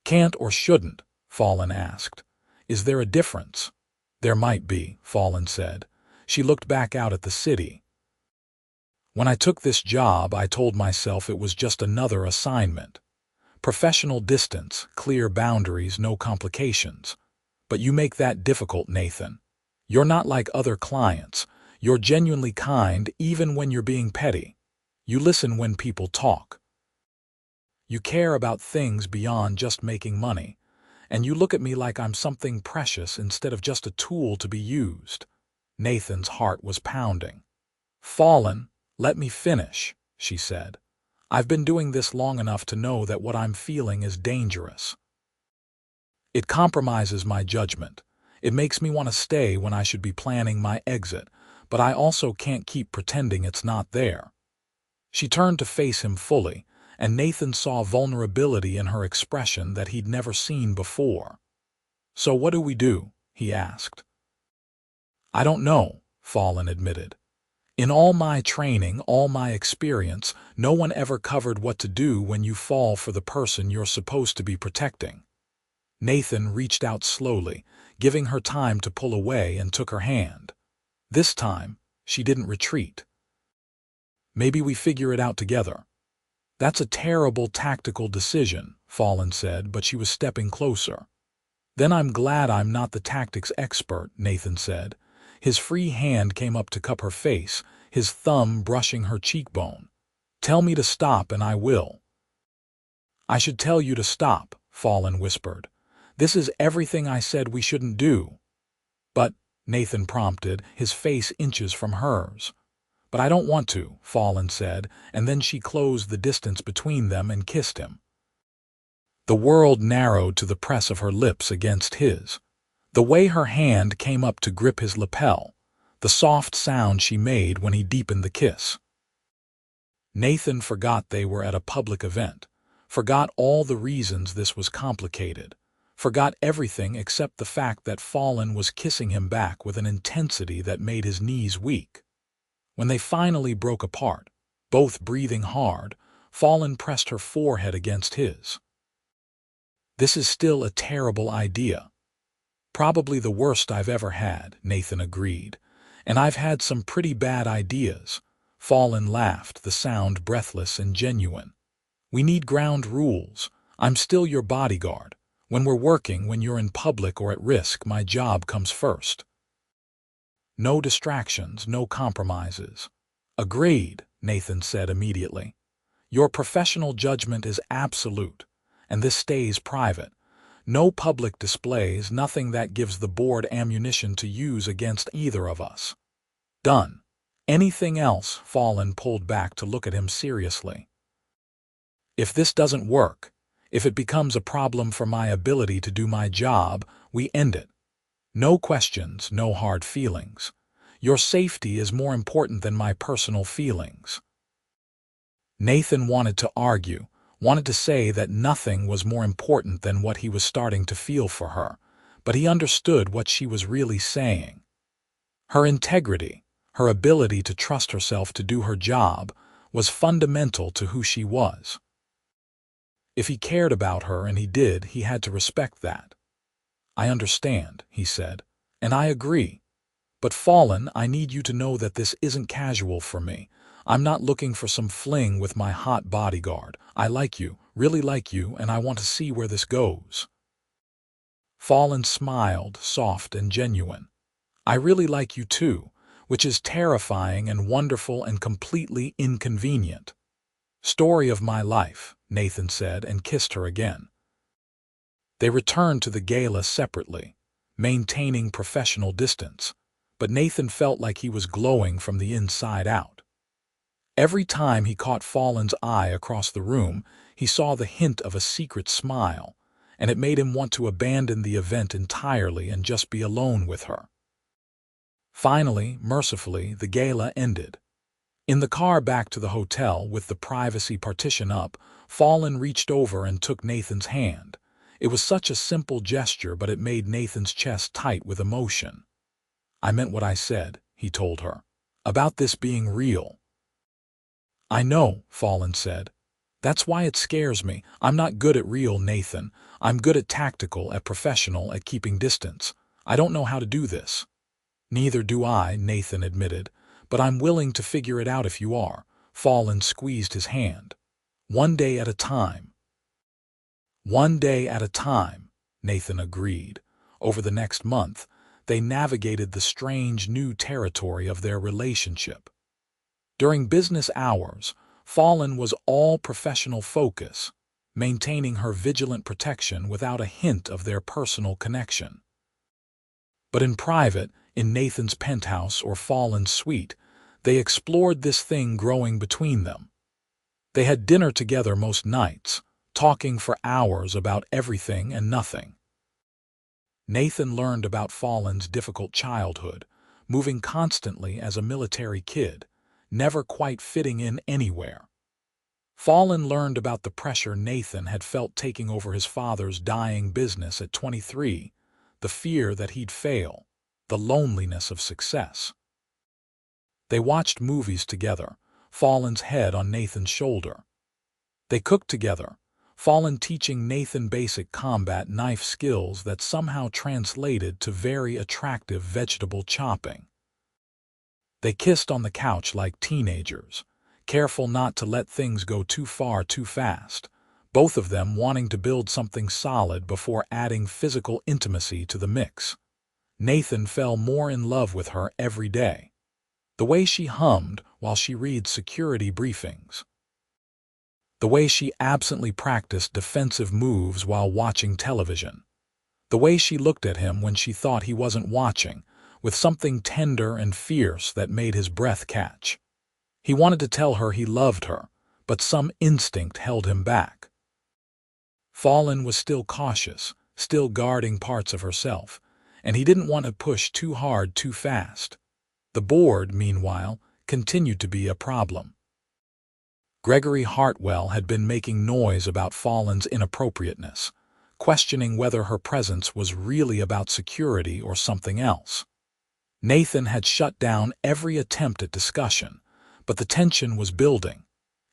Can't or shouldn't? Fallon asked. Is there a difference? There might be, Fallon said. She looked back out at the city. When I took this job, I told myself it was just another assignment. Professional distance, clear boundaries, no complications. But you make that difficult, Nathan. You're not like other clients. You're genuinely kind even when you're being petty. You listen when people talk. You care about things beyond just making money. And you look at me like I'm something precious instead of just a tool to be used. Nathan's heart was pounding. Fallon, let me finish, she said. I've been doing this long enough to know that what I'm feeling is dangerous. It compromises my judgment. It makes me want to stay when I should be planning my exit, but I also can't keep pretending it's not there. She turned to face him fully, and Nathan saw vulnerability in her expression that he'd never seen before. So what do we do? He asked. I don't know, Fallon admitted. In all my training, all my experience, no one ever covered what to do when you fall for the person you're supposed to be protecting. Nathan reached out slowly, giving her time to pull away, and took her hand. This time, she didn't retreat. Maybe we figure it out together. That's a terrible tactical decision, Fallon said, but she was stepping closer. Then I'm glad I'm not the tactics expert, Nathan said. His free hand came up to cup her face, his thumb brushing her cheekbone. Tell me to stop and I will. I should tell you to stop, Fallon whispered. This is everything I said we shouldn't do. But, Nathan prompted, his face inches from hers. But I don't want to, Fallon said, and then she closed the distance between them and kissed him. The world narrowed to the press of her lips against his. The way her hand came up to grip his lapel, the soft sound she made when he deepened the kiss. Nathan forgot they were at a public event, forgot all the reasons this was complicated, forgot everything except the fact that Fallon was kissing him back with an intensity that made his knees weak. When they finally broke apart, both breathing hard, Fallon pressed her forehead against his. This is still a terrible idea. Probably the worst I've ever had, Nathan agreed. And I've had some pretty bad ideas. Fallon laughed, the sound breathless and genuine. We need ground rules. I'm still your bodyguard. When we're working, when you're in public or at risk, my job comes first. No distractions, no compromises. Agreed, Nathan said immediately. Your professional judgment is absolute, and this stays private. No public displays, nothing that gives the board ammunition to use against either of us. Done. Anything else? Fallon pulled back to look at him seriously. If this doesn't work, if it becomes a problem for my ability to do my job, we end it. No questions, no hard feelings. Your safety is more important than my personal feelings. Nathan wanted to argue, wanted to say that nothing was more important than what he was starting to feel for her, but he understood what she was really saying. Her integrity, her ability to trust herself to do her job, was fundamental to who she was. If he cared about her, and he did, he had to respect that. I understand, he said, and I agree. But Fallon, I need you to know that this isn't casual for me. I'm not looking for some fling with my hot bodyguard. I like you, really like you, and I want to see where this goes. Fallon smiled, soft and genuine. I really like you too, which is terrifying and wonderful and completely inconvenient. Story of my life, Nathan said, and kissed her again. They returned to the gala separately, maintaining professional distance, but Nathan felt like he was glowing from the inside out. Every time he caught Fallon's eye across the room, he saw the hint of a secret smile, and it made him want to abandon the event entirely and just be alone with her. Finally, mercifully, the gala ended. In the car back to the hotel, with the privacy partition up, Fallon reached over and took Nathan's hand. It was such a simple gesture, but it made Nathan's chest tight with emotion. I meant what I said, he told her, about this being real. I know, Fallon said. That's why it scares me. I'm not good at real, Nathan. I'm good at tactical, at professional, at keeping distance. I don't know how to do this. Neither do I, Nathan admitted, but I'm willing to figure it out if you are. Fallon squeezed his hand. One day at a time. One day at a time, Nathan agreed. Over the next month, they navigated the strange new territory of their relationship. During business hours, Fallon was all professional focus, maintaining her vigilant protection without a hint of their personal connection. But in private, in Nathan's penthouse or Fallon's suite, they explored this thing growing between them. They had dinner together most nights, talking for hours about everything and nothing. Nathan learned about Fallon's difficult childhood, moving constantly as a military kid, never quite fitting in anywhere. Fallon learned about the pressure Nathan had felt taking over his father's dying business at 23, the fear that he'd fail, the loneliness of success. They watched movies together, Fallon's head on Nathan's shoulder. They cooked together, Fallon teaching Nathan basic combat knife skills that somehow translated to very attractive vegetable chopping. They kissed on the couch like teenagers, careful not to let things go too far too fast, both of them wanting to build something solid before adding physical intimacy to the mix. Nathan fell more in love with her every day. The way she hummed while she read security briefings. The way she absently practiced defensive moves while watching television. The way she looked at him when she thought he wasn't watching, with something tender and fierce that made his breath catch. He wanted to tell her he loved her, but some instinct held him back. Fallon was still cautious, still guarding parts of herself, and he didn't want to push too hard too fast. The board, meanwhile, continued to be a problem. Gregory Hartwell had been making noise about Fallon's inappropriateness, questioning whether her presence was really about security or something else. Nathan had shut down every attempt at discussion, but the tension was building.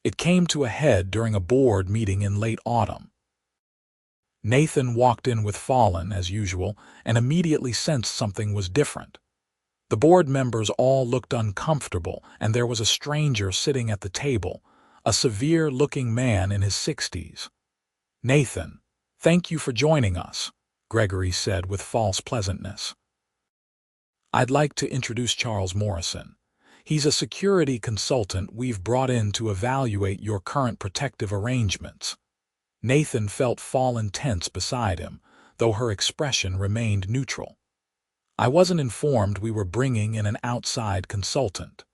It came to a head during a board meeting in late autumn. Nathan walked in with Fallon, as usual, and immediately sensed something was different. The board members all looked uncomfortable, and there was a stranger sitting at the table, a severe-looking man in his 60s. "Nathan, thank you for joining us," Gregory said with false pleasantness. "I'd like to introduce Charles Morrison. He's a security consultant we've brought in to evaluate your current protective arrangements." Nathan felt Fallon tense beside him, though her expression remained neutral. "I wasn't informed we were bringing in an outside consultant.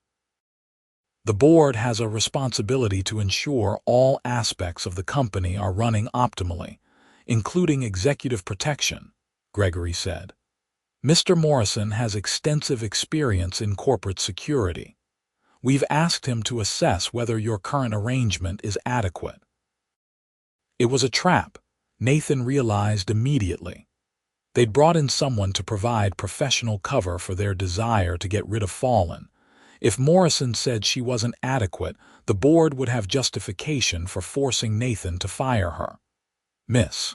The board has a responsibility to ensure all aspects of the company are running optimally, including executive protection," Gregory said. "Mr. Morrison has extensive experience in corporate security. We've asked him to assess whether your current arrangement is adequate." It was a trap, Nathan realized immediately. They'd brought in someone to provide professional cover for their desire to get rid of Fallon. If Morrison said she wasn't adequate, the board would have justification for forcing Nathan to fire her. "Miss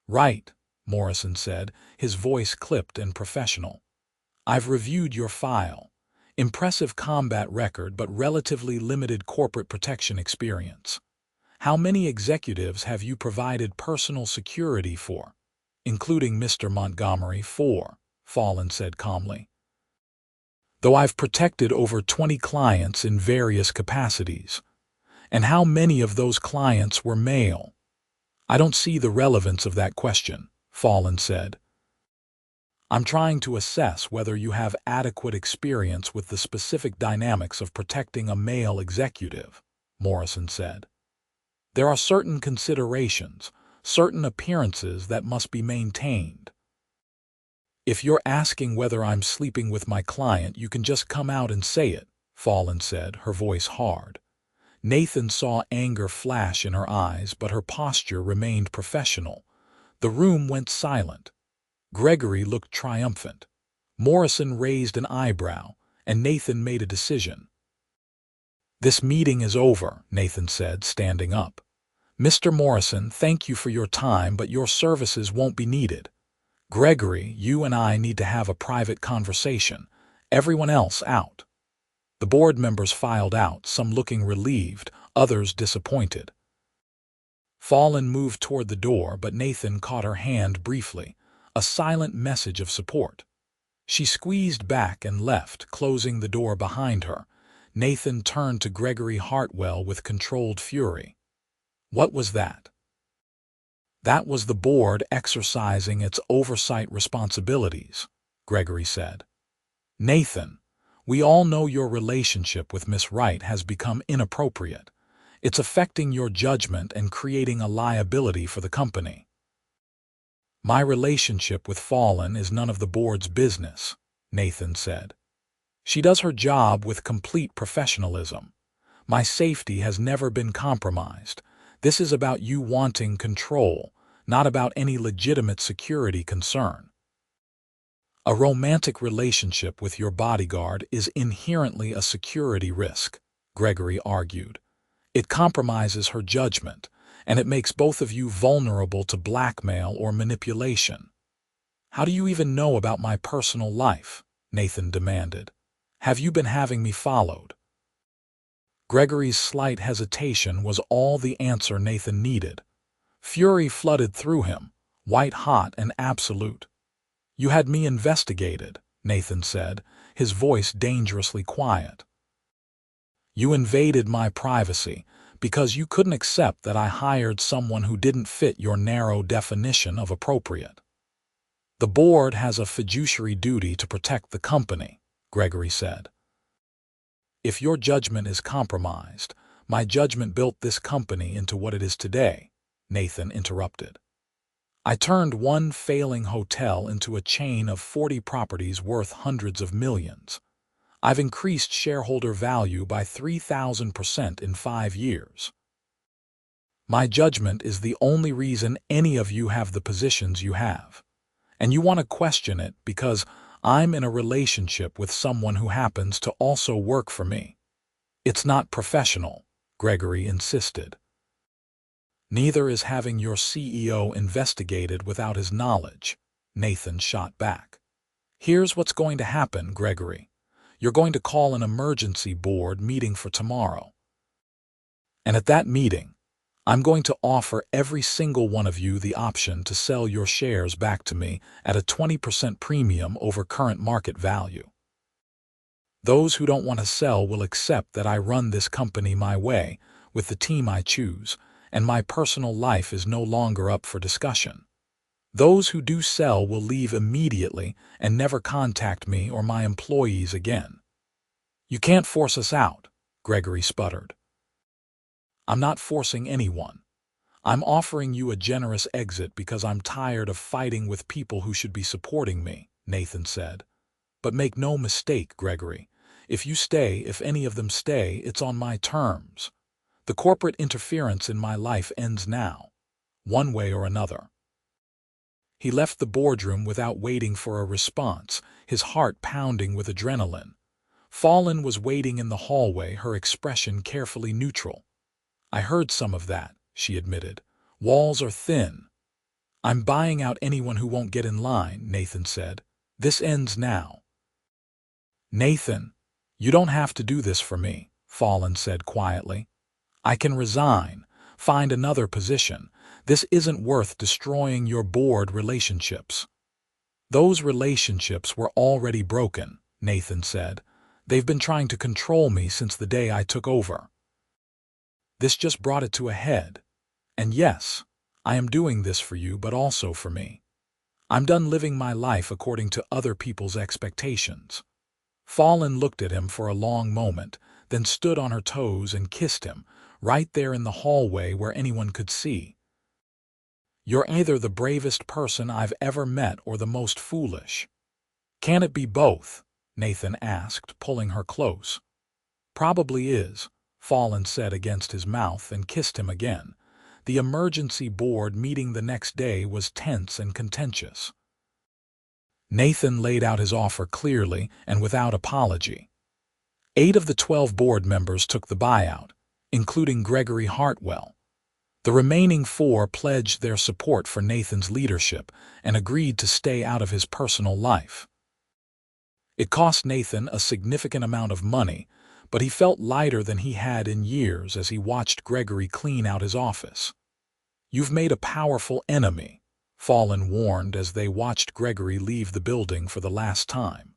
Wright," Morrison said, his voice clipped and professional. "I've reviewed your file. Impressive combat record but relatively limited corporate protection experience. How many executives have you provided personal security for?" "Including Mr. Montgomery, 4, Fallon said calmly. "Though I've protected over 20 clients in various capacities." "And how many of those clients were male?" "I don't see the relevance of that question," Fallon said. "I'm trying to assess whether you have adequate experience with the specific dynamics of protecting a male executive," Morrison said. "There are certain considerations, certain appearances that must be maintained." "If you're asking whether I'm sleeping with my client, you can just come out and say it," Fallon said, her voice hard. Nathan saw anger flash in her eyes, but her posture remained professional. The room went silent. Gregory looked triumphant. Morrison raised an eyebrow, and Nathan made a decision. "This meeting is over," Nathan said, standing up. "Mr. Morrison, thank you for your time, but your services won't be needed. Gregory, you and I need to have a private conversation. Everyone else out." The board members filed out, some looking relieved, others disappointed. Fallon moved toward the door, but Nathan caught her hand briefly, a silent message of support. She squeezed back and left, closing the door behind her. Nathan turned to Gregory Hartwell with controlled fury. "What was that?" "That was the board exercising its oversight responsibilities," Gregory said. "Nathan, we all know your relationship with Miss Wright has become inappropriate. It's affecting your judgment and creating a liability for the company." "My relationship with Fallon is none of the board's business," Nathan said. "She does her job with complete professionalism. My safety has never been compromised. This is about you wanting control, not about any legitimate security concern." "A romantic relationship with your bodyguard is inherently a security risk," Gregory argued. "It compromises her judgment, and it makes both of you vulnerable to blackmail or manipulation." "How do you even know about my personal life?" Nathan demanded. "Have you been having me followed?" Gregory's slight hesitation was all the answer Nathan needed. Fury flooded through him, white-hot and absolute. "You had me investigated," Nathan said, his voice dangerously quiet. "You invaded my privacy because you couldn't accept that I hired someone who didn't fit your narrow definition of appropriate." "The board has a fiduciary duty to protect the company," Gregory said. "If your judgment is compromised, my judgment built this company into what it is today," Nathan interrupted. "I turned one failing hotel into a chain of 40 properties worth hundreds of millions. I've increased shareholder value by 3,000% in 5 years. My judgment is the only reason any of you have the positions you have. And you want to question it because I'm in a relationship with someone who happens to also work for me. It's not professional," Gregory insisted. "Neither is having your CEO investigated without his knowledge," Nathan shot back. "Here's what's going to happen, Gregory. You're going to call an emergency board meeting for tomorrow. And at that meeting, I'm going to offer every single one of you the option to sell your shares back to me at a 20% premium over current market value. Those who don't want to sell will accept that I run this company my way, with the team I choose, and my personal life is no longer up for discussion. Those who do sell will leave immediately and never contact me or my employees again." "You can't force us out," Gregory sputtered. "I'm not forcing anyone. I'm offering you a generous exit because I'm tired of fighting with people who should be supporting me," Nathan said. "But make no mistake, Gregory. If you stay, if any of them stay, it's on my terms. The corporate interference in my life ends now, one way or another." He left the boardroom without waiting for a response, his heart pounding with adrenaline. Fallon was waiting in the hallway, her expression carefully neutral. "I heard some of that," she admitted. "Walls are thin." "I'm buying out anyone who won't get in line," Nathan said. "This ends now." "Nathan, you don't have to do this for me," Fallon said quietly. "I can resign, find another position. This isn't worth destroying your board relationships." "Those relationships were already broken," Nathan said. "They've been trying to control me since the day I took over. This just brought it to a head. And yes, I am doing this for you, but also for me. I'm done living my life according to other people's expectations." Fallon looked at him for a long moment, then stood on her toes and kissed him, right there in the hallway where anyone could see. "You're either the bravest person I've ever met or the most foolish." "Can it be both?" Nathan asked, pulling her close. "Probably is," Fallon said against his mouth and kissed him again. The emergency board meeting the next day was tense and contentious. Nathan laid out his offer clearly and without apology. 8 of the 12 board members took the buyout, including Gregory Hartwell. The remaining 4 pledged their support for Nathan's leadership and agreed to stay out of his personal life. It cost Nathan a significant amount of money, but he felt lighter than he had in years as he watched Gregory clean out his office. "You've made a powerful enemy," Fallon warned as they watched Gregory leave the building for the last time.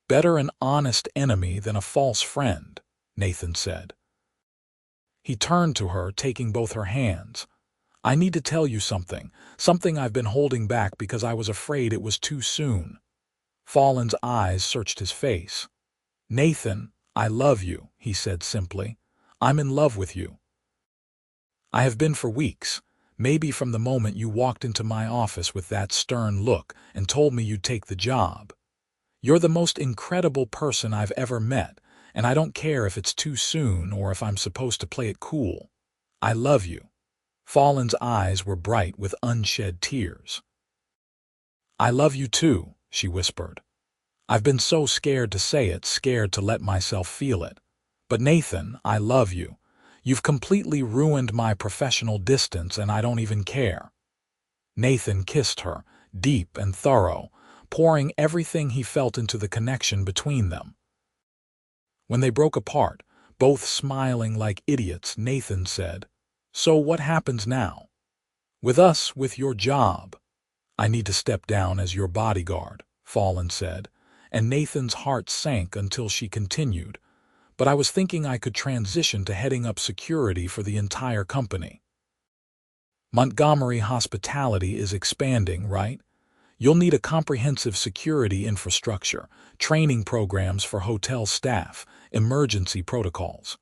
"Better an honest enemy than a false friend," Nathan said. He turned to her, taking both her hands. "I need to tell you something I've been holding back because I was afraid it was too soon." Fallon's eyes searched his face. "Nathan, I love you," he said simply. "I'm in love with you. I have been for weeks, maybe from the moment you walked into my office with that stern look and told me you'd take the job. You're the most incredible person I've ever met, and I don't care if it's too soon or if I'm supposed to play it cool. I love you." Fallon's eyes were bright with unshed tears. "I love you too," she whispered. "I've been so scared to say it, scared to let myself feel it. But Nathan, I love you. You've completely ruined my professional distance and I don't even care." Nathan kissed her, deep and thorough, pouring everything he felt into the connection between them. When they broke apart, Both smiling like idiots, Nathan said, "So what happens now?" With your job." "I need to step down as your bodyguard," Fallon said, and Nathan's heart sank until she continued, "But I was thinking I could transition to heading up security for the entire company. Montgomery hospitality is expanding, right? You'll need a comprehensive security infrastructure, training programs for hotel staff, emergency protocols.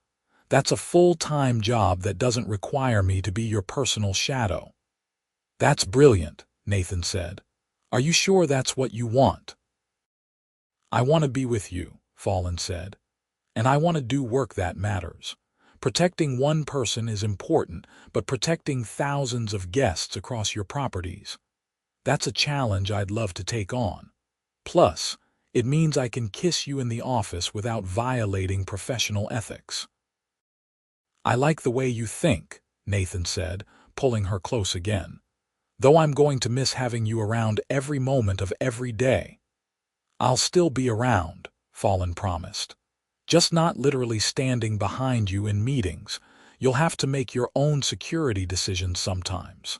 That's a full-time job that doesn't require me to be your personal shadow." "That's brilliant," Nathan said. "Are you sure that's what you want?" "I want to be with you," Fallon said. "And I want to do work that matters. Protecting one person is important, but protecting thousands of guests across your properties, that's a challenge I'd love to take on. Plus, it means I can kiss you in the office without violating professional ethics." "I like the way you think," Nathan said, pulling her close again. "Though I'm going to miss having you around every moment of every day." "I'll still be around," Fallon promised. "Just not literally standing behind you in meetings. You'll have to make your own security decisions sometimes."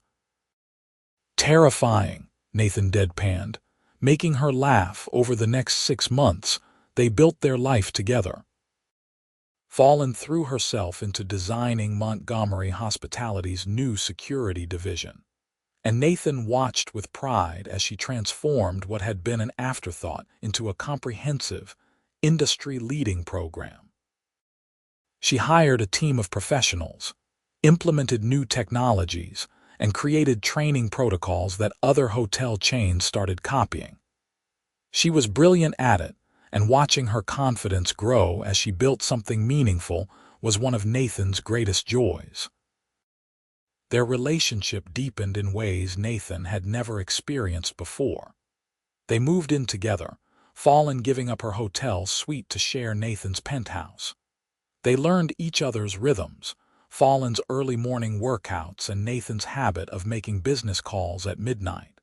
"Terrifying," Nathan deadpanned. Making her laugh. Over the next 6 months, they built their life together. Fallon threw herself into designing Montgomery Hospitality's new security division, and Nathan watched with pride as she transformed what had been an afterthought into a comprehensive, industry-leading program. She hired a team of professionals, implemented new technologies, and created training protocols that other hotel chains started copying. She was brilliant at it, and watching her confidence grow as she built something meaningful was one of Nathan's greatest joys. Their relationship deepened in ways Nathan had never experienced before. They moved in together, Fallon giving up her hotel suite to share Nathan's penthouse. They learned each other's rhythms, Fallon's early morning workouts and Nathan's habit of making business calls at midnight.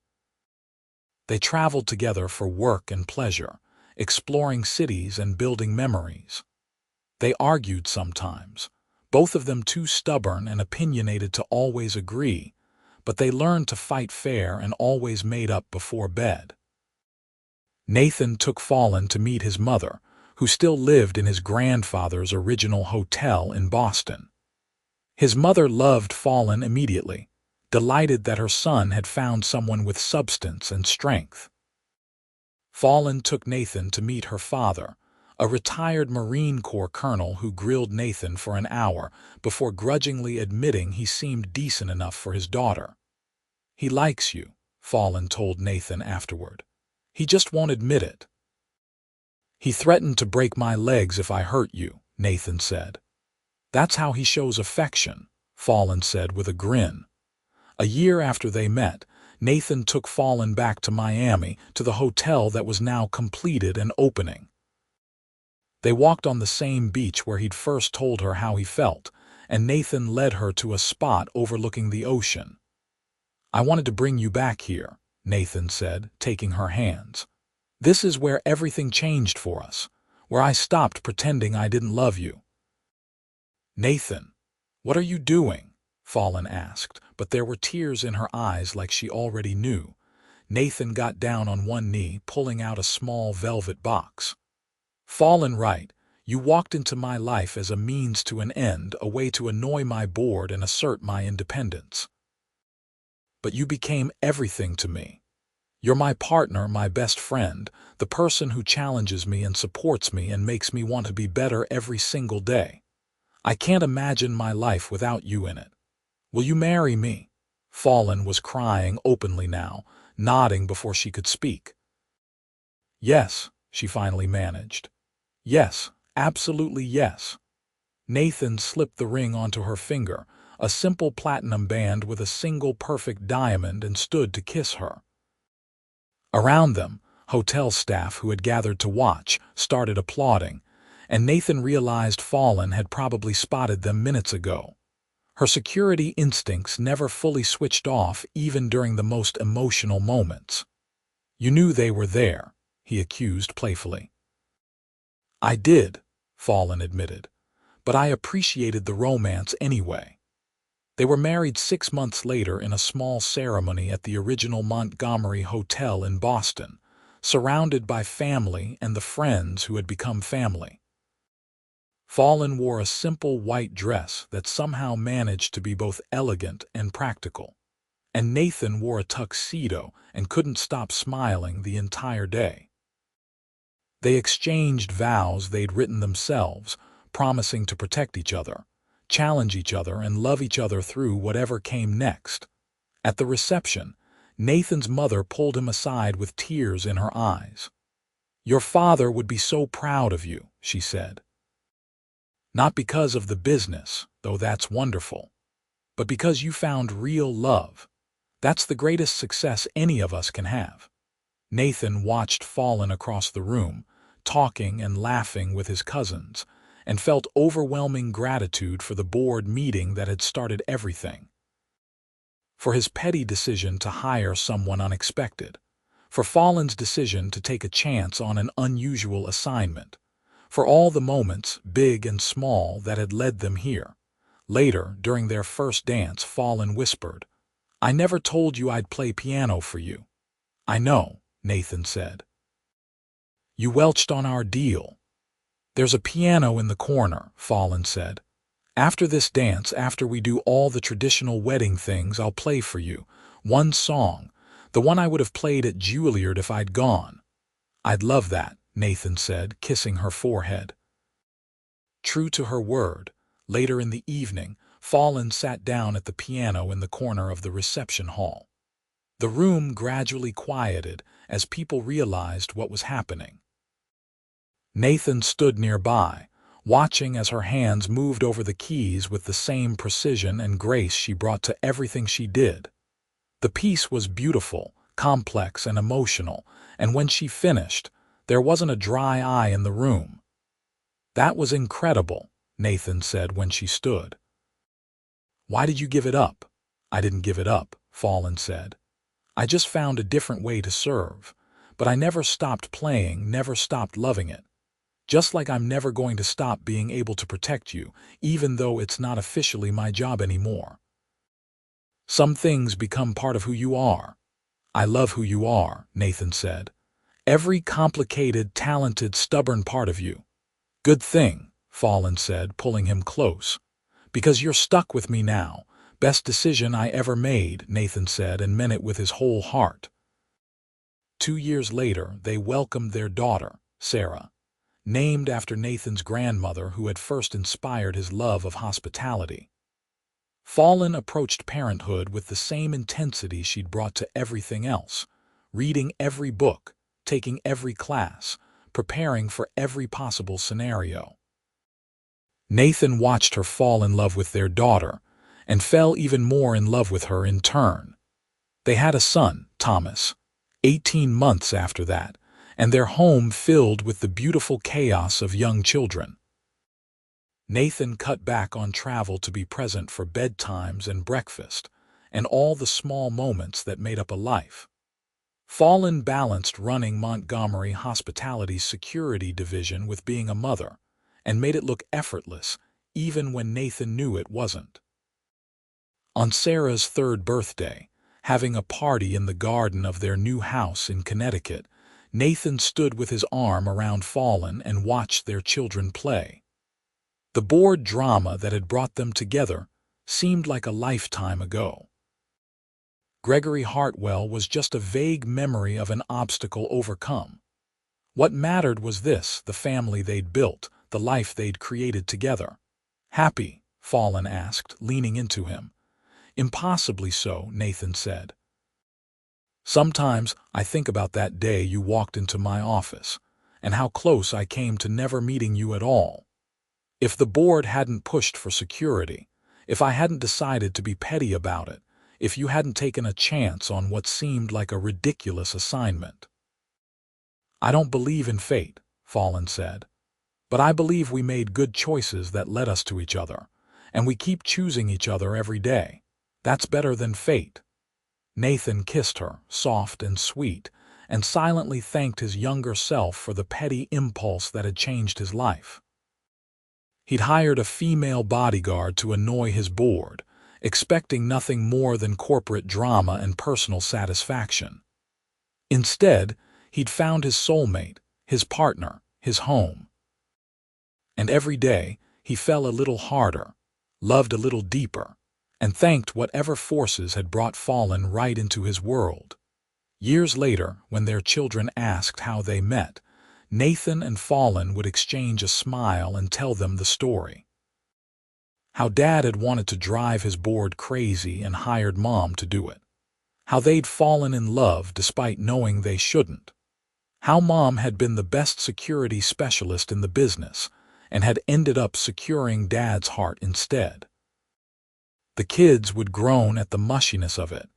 They traveled together for work and pleasure, exploring cities and building memories. They argued sometimes, both of them too stubborn and opinionated to always agree, but they learned to fight fair and always made up before bed. Nathan took Fallon to meet his mother, who still lived in his grandfather's original hotel in Boston. His mother loved Fallon immediately, delighted that her son had found someone with substance and strength. Fallon took Nathan to meet her father, a retired Marine Corps colonel who grilled Nathan for an hour before grudgingly admitting he seemed decent enough for his daughter. "He likes you," Fallon told Nathan afterward. "He just won't admit it." "He threatened to break my legs if I hurt you," Nathan said. "That's how he shows affection," Fallon said with a grin. A year after they met, Nathan took Fallon back to Miami, to the hotel that was now completed and opening. They walked on the same beach where he'd first told her how he felt, and Nathan led her to a spot overlooking the ocean. "I wanted to bring you back here," Nathan said, taking her hands. "This is where everything changed for us, where I stopped pretending I didn't love you." "Nathan, what are you doing?" Fallon asked, but there were tears in her eyes like she already knew. Nathan got down on one knee, pulling out a small velvet box. "Fallon Wright, you walked into my life as a means to an end, a way to annoy my board and assert my independence. But you became everything to me. You're my partner, my best friend, the person who challenges me and supports me and makes me want to be better every single day. I can't imagine my life without you in it. Will you marry me?" Fallon was crying openly now, nodding before she could speak. "Yes," she finally managed. "Yes, absolutely yes." Nathan slipped the ring onto her finger, a simple platinum band with a single perfect diamond, and stood to kiss her. Around them, hotel staff who had gathered to watch started applauding, and Nathan realized Fallon had probably spotted them minutes ago. Her security instincts never fully switched off even during the most emotional moments. "You knew they were there," he accused playfully. "I did," Fallon admitted, but I appreciated the romance anyway. They were married 6 months later in a small ceremony at the original Montgomery Hotel in Boston, surrounded by family and the friends who had become family. Fallon wore a simple white dress that somehow managed to be both elegant and practical, and Nathan wore a tuxedo and couldn't stop smiling the entire day. They exchanged vows they'd written themselves, promising to protect each other, challenge each other, and love each other through whatever came next. At the reception, Nathan's mother pulled him aside with tears in her eyes. "Your father would be so proud of you," she said. "Not because of the business, though that's wonderful, but because you found real love. That's the greatest success any of us can have." Nathan watched Fallon across the room, talking and laughing with his cousins, and felt overwhelming gratitude for the board meeting that had started everything. For his petty decision to hire someone unexpected, for Fallon's decision to take a chance on an unusual assignment, for all the moments, big and small, that had led them here. Later, during their first dance, Fallon whispered, "I never told you I'd play piano for you." "I know," Nathan said. "You welched on our deal." "There's a piano in the corner," Fallon said. "After this dance, after we do all the traditional wedding things, I'll play for you one song, the one I would have played at Juilliard if I'd gone." "I'd love that," Nathan said, kissing her forehead. True to her word, later in the evening, Fallon sat down at the piano in the corner of the reception hall. The room gradually quieted as people realized what was happening. Nathan stood nearby, watching as her hands moved over the keys with the same precision and grace she brought to everything she did. The piece was beautiful, complex, and emotional, and when she finished, there wasn't a dry eye in the room. "That was incredible," Nathan said when she stood. "Why did you give it up?" "I didn't give it up," Fallon said. "I just found a different way to serve. But I never stopped playing, never stopped loving it. Just like I'm never going to stop being able to protect you, even though it's not officially my job anymore. Some things become part of who you are." "I love who you are," Nathan said. "Every complicated, talented, stubborn part of you." "Good thing," Fallon said, pulling him close. "Because you're stuck with me now. Best decision I ever made," Nathan said, and meant it with his whole heart. 2 years later, they welcomed their daughter, Sarah, named after Nathan's grandmother who had first inspired his love of hospitality. Fallon approached parenthood with the same intensity she'd brought to everything else, reading every book, taking every class, preparing for every possible scenario. Nathan watched her fall in love with their daughter, and fell even more in love with her in turn. They had a son, Thomas, 18 months after that, and their home filled with the beautiful chaos of young children. Nathan cut back on travel to be present for bedtimes and breakfast, and all the small moments that made up a life. Fallon balanced running Montgomery Hospitality's security division with being a mother, and made it look effortless, even when Nathan knew it wasn't. On Sarah's 3rd birthday, having a party in the garden of their new house in Connecticut, Nathan stood with his arm around Fallon and watched their children play. The bored drama that had brought them together seemed like a lifetime ago. Gregory Hartwell was just a vague memory of an obstacle overcome. What mattered was this: the family they'd built, the life they'd created together. "Happy?" Fallon asked, leaning into him. "Impossibly so," Nathan said. "Sometimes I think about that day you walked into my office, and how close I came to never meeting you at all. If the board hadn't pushed for security, if I hadn't decided to be petty about it, if you hadn't taken a chance on what seemed like a ridiculous assignment." "I don't believe in fate," Fallon said. "But I believe we made good choices that led us to each other, and we keep choosing each other every day. That's better than fate." Nathan kissed her, soft and sweet, and silently thanked his younger self for the petty impulse that had changed his life. He'd hired a female bodyguard to annoy his board, expecting nothing more than corporate drama and personal satisfaction. Instead, he'd found his soulmate, his partner, his home. And every day, he fell a little harder, loved a little deeper, and thanked whatever forces had brought Fallon Wright into his world. Years later, when their children asked how they met, Nathan and Fallon would exchange a smile and tell them the story. How Dad had wanted to drive his board crazy and hired Mom to do it. How they'd fallen in love despite knowing they shouldn't. How Mom had been the best security specialist in the business and had ended up securing Dad's heart instead. The kids would groan at the mushiness of it,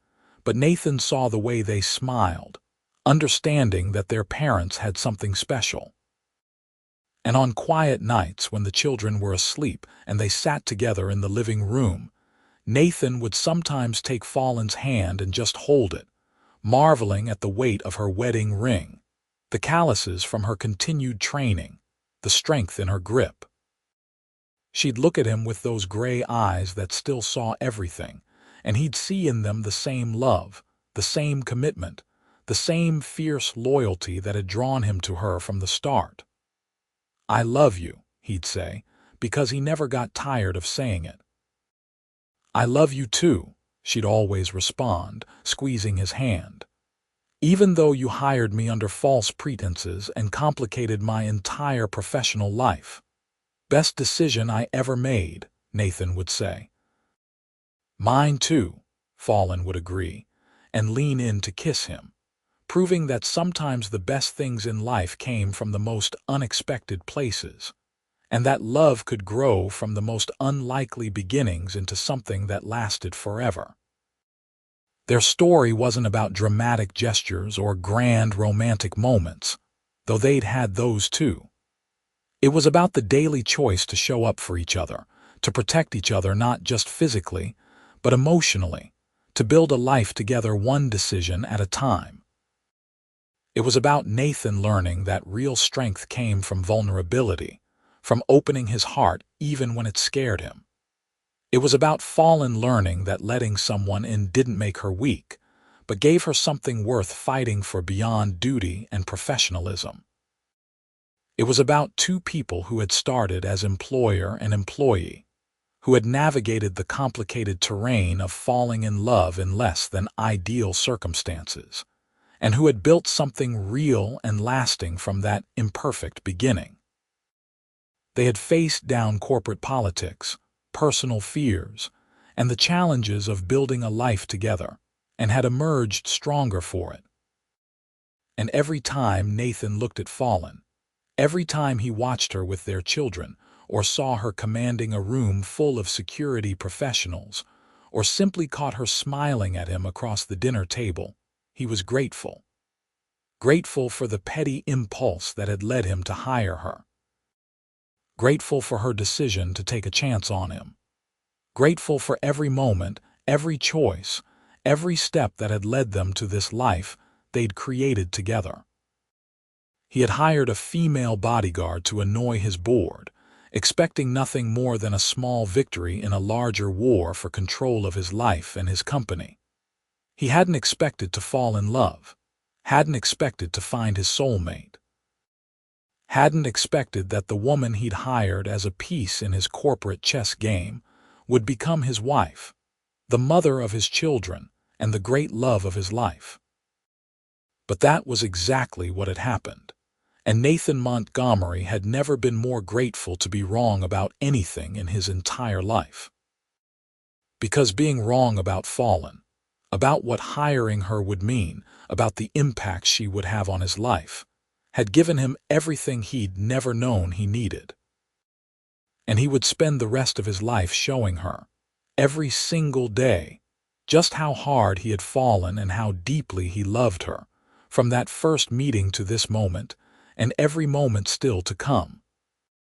but Nathan saw the way they smiled, understanding that their parents had something special. And on quiet nights when the children were asleep and they sat together in the living room, Nathan would sometimes take Fallon's hand and just hold it, marveling at the weight of her wedding ring, the calluses from her continued training, the strength in her grip. She'd look at him with those gray eyes that still saw everything, and he'd see in them the same love, the same commitment, the same fierce loyalty that had drawn him to her from the start. "I love you," he'd say, because he never got tired of saying it. "I love you too," she'd always respond, squeezing his hand. "Even though you hired me under false pretenses and complicated my entire professional life. Best decision I ever made," Nathan would say. "Mine too," Fallon would agree, and lean in to kiss him, proving that sometimes the best things in life came from the most unexpected places, and that love could grow from the most unlikely beginnings into something that lasted forever. Their story wasn't about dramatic gestures or grand romantic moments, though they'd had those too. It was about the daily choice to show up for each other, to protect each other not just physically, but emotionally, to build a life together one decision at a time. It was about Nathan learning that real strength came from vulnerability, from opening his heart even when it scared him. It was about Fallon learning that letting someone in didn't make her weak, but gave her something worth fighting for beyond duty and professionalism. It was about two people who had started as employer and employee, who had navigated the complicated terrain of falling in love in less than ideal circumstances, and who had built something real and lasting from that imperfect beginning. They had faced down corporate politics, personal fears, and the challenges of building a life together, and had emerged stronger for it. And every time Nathan looked at Fallon, every time he watched her with their children, or saw her commanding a room full of security professionals, or simply caught her smiling at him across the dinner table, he was grateful. Grateful for the petty impulse that had led him to hire her. Grateful for her decision to take a chance on him. Grateful for every moment, every choice, every step that had led them to this life they'd created together. He had hired a female bodyguard to annoy his board, expecting nothing more than a small victory in a larger war for control of his life and his company. He hadn't expected to fall in love, hadn't expected to find his soulmate, hadn't expected that the woman he'd hired as a piece in his corporate chess game would become his wife, the mother of his children, and the great love of his life. But that was exactly what had happened. And Nathan Montgomery had never been more grateful to be wrong about anything in his entire life. Because being wrong about Fallon, about what hiring her would mean, about the impact she would have on his life, had given him everything he'd never known he needed. And he would spend the rest of his life showing her, every single day, just how hard he had fallen and how deeply he loved her, from that first meeting to this moment, and every moment still to come.